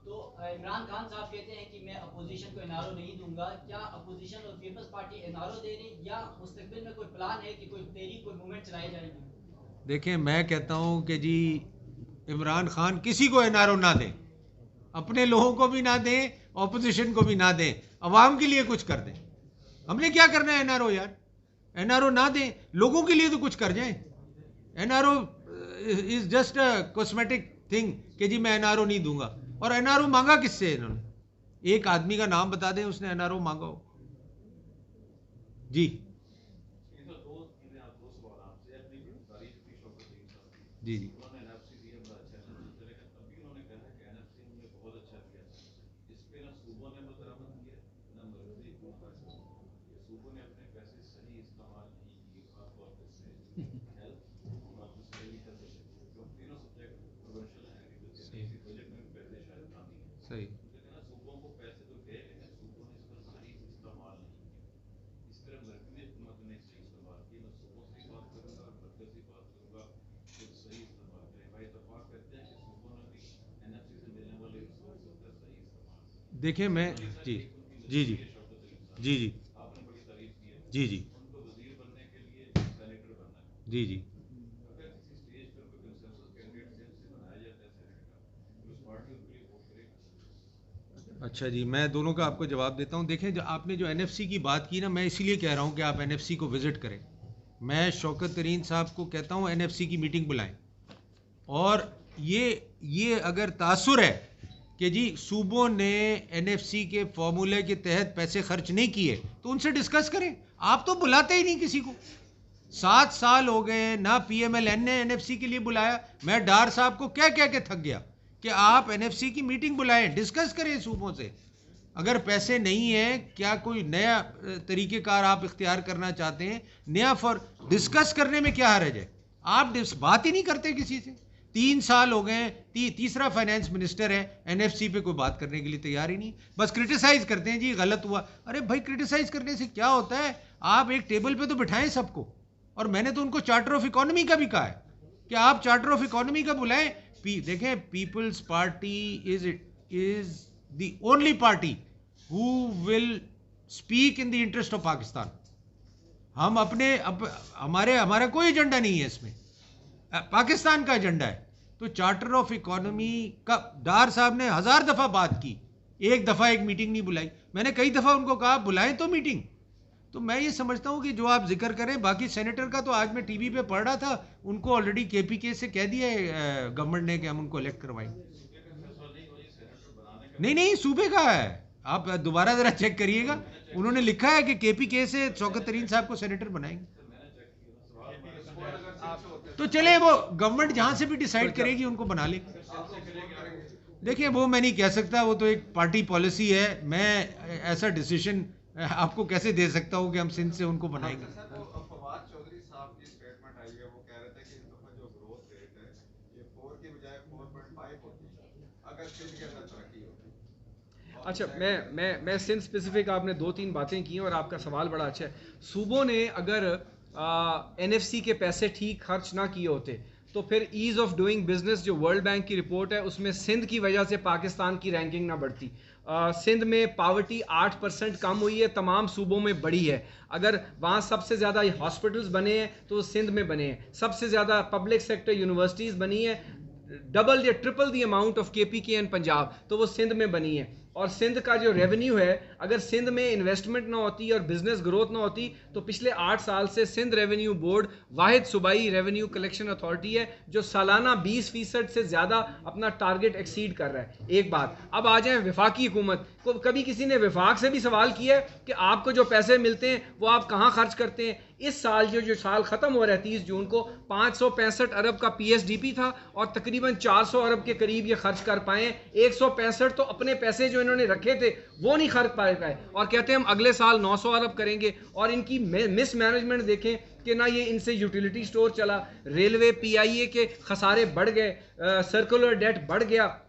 तो इमरान खान साहब कहते हैं कि मैं अपोजिशन को एनआरओ नहीं दूंगा। क्या अपोजिशन और पीपल्स पार्टी एनआरओ दे रही, या मुस्तकबिल में कोई प्लान है कि कोई तहरीक, कोई मूवमेंट चलाई जाएगी? देखें, मैं कहता हूँ कि जी इमरान खान किसी को एनआरओ ना दें, अपने लोगों को भी ना दें, ऑपोजिशन को भी ना दें, अवाम के लिए कुछ कर दें। हमने क्या करना है एनआरओ यार? एनआरओ ना दें, लोगों के लिए तो कुछ कर जाएं। NRO is just a cosmetic thing कि जी मैं एनआरओ नहीं दूंगा। और एनआरओ मांगा किससे इन्होंने? एक आदमी का नाम बता दें उसने एनआरओ मांगा हो। जी जी जी सही। देखिए मैं जी जी जी जी जी जी जी जी जी अच्छा जी, मैं दोनों का आपको जवाब देता हूँ। देखें, जो आपने जो एनएफसी की बात की ना, मैं इसीलिए कह रहा हूँ कि आप एनएफसी को विजिट करें। मैं शौकत तरीन साहब को कहता हूँ एनएफसी की मीटिंग बुलाएं। और ये अगर तासुर है कि जी सूबों ने एनएफसी के फॉर्मूले के तहत पैसे खर्च नहीं किए, तो उनसे डिस्कस करें। आप तो बुलाते ही नहीं किसी को। 7 साल हो गए ना पीएमएलएन ने एनएफसी के लिए बुलाया। मैं डार साहब को क्या कह के थक गया कि आप एनएफसी की मीटिंग बुलाएं, डिस्कस करें सूबों से। अगर पैसे नहीं है, क्या कोई नया तरीक़ेकार आप इख्तियार करना चाहते हैं, नया फॉर डिस्कस करने में क्या हर्ज है? आप बात ही नहीं करते किसी से। 3 साल हो गए, तीसरा फाइनेंस मिनिस्टर है, एनएफसी पे कोई बात करने के लिए तैयार ही नहीं, बस क्रिटिसाइज करते हैं, जी गलत हुआ। अरे भाई, क्रिटिसाइज करने से क्या होता है? आप एक टेबल पे तो बिठाएं सबको। और मैंने तो उनको चार्टर ऑफ इकोनॉमी का भी कहा है कि आप चार्टर ऑफ इकोनॉमी का बुलाएं। देखें, people's party is the only party who will speak in the interest of Pakistan. हम हमारा कोई एजेंडा नहीं है इसमें, पाकिस्तान का एजेंडा है। तो चार्टर ऑफ इकोनॉमी का डार साहब ने 1000 दफा बात की, एक दफा एक मीटिंग नहीं बुलाई। मैंने कई दफा उनको कहा बुलाएं तो मीटिंग। तो मैं ये समझता हूँ कि जो आप जिक्र करें, बाकी सेनेटर का तो आज मैं टीवी पे पढ़ रहा था, उनको ऑलरेडी केपीके से कह दिया है गवर्नमेंट ने कि हम उनको इलेक्ट करवाएंगे। नहीं, सूबे का है, आप दोबारा जरा चेक करिएगा। उन्होंने लिखा है कि केपीके से शौकत तरीन साहब को सेनेटर बनाएंगे। तो चले, वो गवर्नमेंट जहां से भी डिसाइड करेगी उनको बना लेगी। देखिए, वो मैं नहीं कह सकता, वो तो एक पार्टी पॉलिसी है। मैं ऐसा डिसीजन आपको कैसे दे सकता हूँ कि हम सिंध से उनको बनाएंगे। फवाद चौधरी साहब की स्टेटमेंट आई है, वो कह रहे थे कि इस दफा जो ग्रोथ रेट है ये 4 की बजाय 4.5 होती अगर सिंध के अंदर तरक्की होती। अच्छा, मैं सिंध स्पेसिफिक, आपने 2-3 बातें की और आपका सवाल बड़ा अच्छा है। सूबों ने अगर एनएफसी के पैसे ठीक खर्च ना किए होते तो फिर ईज़ ऑफ डूइंग बिजनेस जो वर्ल्ड बैंक की रिपोर्ट है उसमें सिंध की वजह से पाकिस्तान की रैंकिंग ना बढ़ती। सिंध में पावर्टी 8% कम हुई है, तमाम सूबों में बढ़ी है। अगर वहाँ सबसे ज़्यादा हॉस्पिटल्स बने हैं तो सिंध में बने हैं। सबसे ज़्यादा पब्लिक सेक्टर यूनिवर्सिटीज़ बनी है, डबल या triple the amount of KPK and Punjab, तो वो सिंध में बनी है। और सिंध का जो रेवेन्यू है, अगर सिंध में इन्वेस्टमेंट ना होती और बिजनेस ग्रोथ ना होती तो पिछले 8 साल से सिंध रेवेन्यू बोर्ड वाहिद सूबाई रेवेन्यू कलेक्शन अथॉरिटी है जो सालाना 20% से ज़्यादा अपना टारगेट एक्सीड कर रहा है। एक बात। अब आ जाए वफाकी हुकूमत को। कभी किसी ने वफाक से भी सवाल किया है कि आपको जो पैसे मिलते हैं वो आप कहाँ खर्च करते हैं? इस साल जो साल ख़त्म हो रहा है 30 जून को, 565 अरब का पीएसडीपी था और तकरीबन 400 अरब के करीब ये खर्च कर पाए। 165 तो अपने पैसे जो इन्होंने रखे थे वो नहीं खर्च पाए और कहते हैं हम अगले साल 900 अरब करेंगे। और इनकी मिस मैनेजमेंट देखें कि ना ये इनसे यूटिलिटी स्टोर चला, रेलवे पीआईए के खसारे बढ़ गए, सर्कुलर डेट बढ़ गया,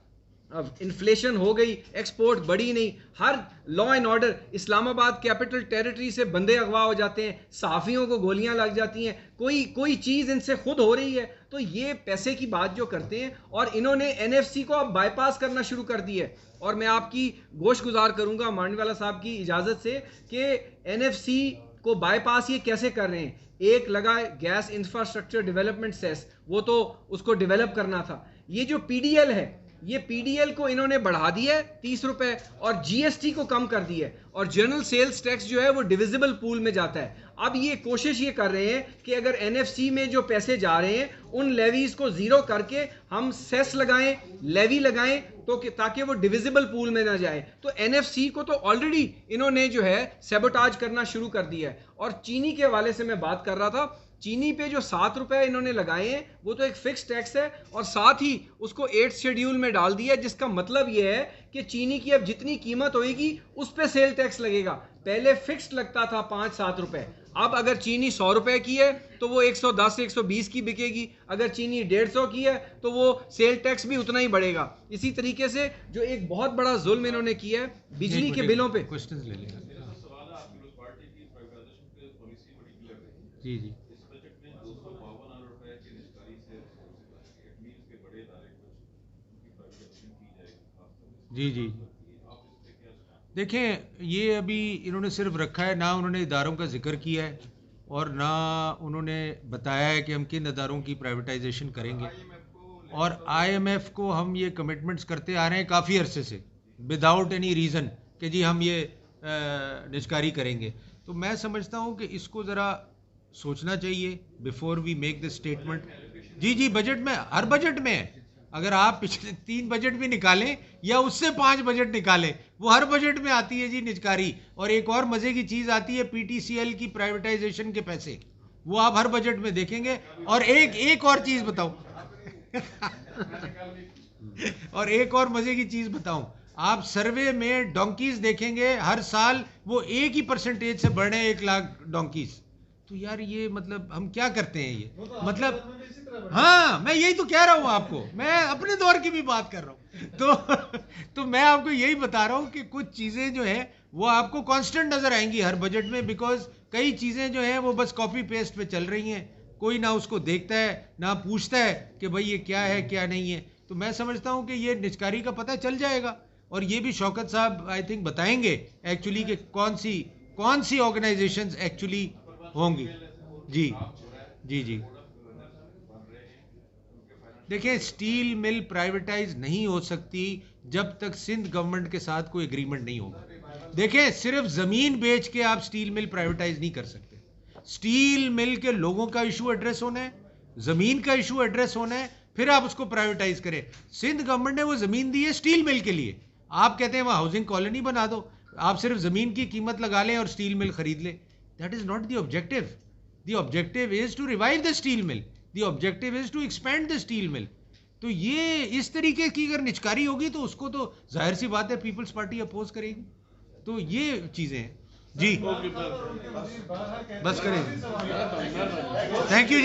इन्फ्लेशन हो गई, एक्सपोर्ट बढ़ी नहीं, हर law and order, Islamabad capital territory से बंदे अगवा हो जाते हैं, सहाफ़ियों को गोलियां लग जाती हैं, कोई चीज़ इनसे खुद हो रही है। तो ये पैसे की बात जो करते हैं, और इन्होंने एनएफसी को अब बाईपास करना शुरू कर दिया है। और मैं आपकी गोश गुजार करूंगा मांडवाला साहब की इजाज़त से कि एनएफसी को बाईपास ये कैसे कर रहे हैं। एक लगा गैस इंफ्रास्ट्रक्चर डेवलपमेंट सेस, वो तो उसको डेवलप करना था। ये जो पीडीएल है, ये पीडीएल को इन्होंने बढ़ा दिया है 30 रुपए और जीएसटी को कम कर दिया है, और जनरल सेल्स टैक्स जो है वो डिविजिबल पूल में जाता है। अब ये कोशिश ये कर रहे हैं कि अगर एनएफसी में जो पैसे जा रहे हैं उन लेवीज को जीरो करके हम सेस लगाएं, लेवी लगाएं, तो ताकि वो डिविजिबल पूल में ना जाए। तो एनएफसी को तो ऑलरेडी इन्होंने जो है सैबोटाज करना शुरू कर दिया है। और चीनी के हवाले से मैं बात कर रहा था, चीनी पे जो 7 रुपए इन्होंने लगाए हैं वो तो एक फिक्स टैक्स है, और साथ ही उसको 8th शेड्यूल में डाल दिया है, जिसका मतलब ये है कि चीनी की अब जितनी कीमत होएगी उस पे सेल टैक्स लगेगा। पहले फिक्स्ड लगता था 5-7 रुपए, अब अगर चीनी 100 रुपए की है तो वो 110-120 की बिकेगी, अगर चीनी 150 की है तो वो सेल टैक्स भी उतना ही बढ़ेगा। इसी तरीके से जो एक बहुत बड़ा जुल्म इन्होंने किया है बिजली के बिलों पे। क्वेश्चन ले लेगा। जी जी जी जी देखें, ये अभी इन्होंने सिर्फ रखा है, ना उन्होंने इदारों का जिक्र किया है और ना उन्होंने बताया है कि हम किन इदारों की प्राइवेटाइजेशन करेंगे। और IMF को हम ये कमिटमेंट्स करते आ रहे हैं काफ़ी अरसे से, विदाउट एनी रीज़न कि जी हम ये निष्कारी करेंगे। तो मैं समझता हूँ कि इसको ज़रा सोचना चाहिए before we make this statement. जी बजट में, हर बजट में है। अगर आप पिछले 3 बजट भी निकालें या उससे 5 बजट निकालें, वो हर बजट में आती है जी निजकारी। और एक और मज़े की चीज़ आती है PTCL की प्राइवेटाइजेशन के पैसे, वो आप हर बजट में देखेंगे। और एक और चीज़ बताऊं और एक और मज़े की चीज़ बताऊं, आप सर्वे में डोंकीज देखेंगे, हर साल वो 1% से बढ़ रहे हैं, 1 लाख डोंकीज। तो यार ये मतलब हम क्या करते हैं ये, मतलब हाँ, मैं यही तो कह रहा हूँ आपको, मैं अपने दौर की भी बात कर रहा हूँ। तो मैं आपको यही बता रहा हूँ कि कुछ चीज़ें जो है वो आपको कांस्टेंट नज़र आएंगी हर बजट में, बिकॉज कई चीज़ें जो हैं वो बस कॉपी पेस्ट पे चल रही हैं, कोई ना उसको देखता है ना पूछता है कि भाई ये क्या है क्या नहीं है। तो मैं समझता हूँ कि ये निजकारी का पता चल जाएगा, और ये भी शौकत साहब आई थिंक बताएंगे एक्चुअली कि कौन सी ऑर्गेनाइजेशंस एक्चुअली होंगी। जी देखिए, स्टील मिल प्राइवेटाइज नहीं हो सकती जब तक सिंध गवर्नमेंट के साथ कोई एग्रीमेंट नहीं होगा। देखिए, सिर्फ ज़मीन बेच के आप स्टील मिल प्राइवेटाइज नहीं कर सकते। स्टील मिल के लोगों का इशू एड्रेस होना है, ज़मीन का इशू एड्रेस होना है, फिर आप उसको प्राइवेटाइज करें। सिंध गवर्नमेंट ने वो ज़मीन दी है स्टील मिल के लिए, आप कहते हैं वहाँ हाउसिंग कॉलोनी बना दो, आप सिर्फ ज़मीन की कीमत लगा लें और स्टील मिल खरीद लें। That is not the objective. The objective is to revive the steel mill, the objective is to expand the steel mill. तो ये इस तरीके की अगर निचकारी होगी तो उसको तो जाहिर सी बात है पीपल्स पार्टी अपोज करेगी। तो ये चीज़ें हैं जी, बस करें। Thank you.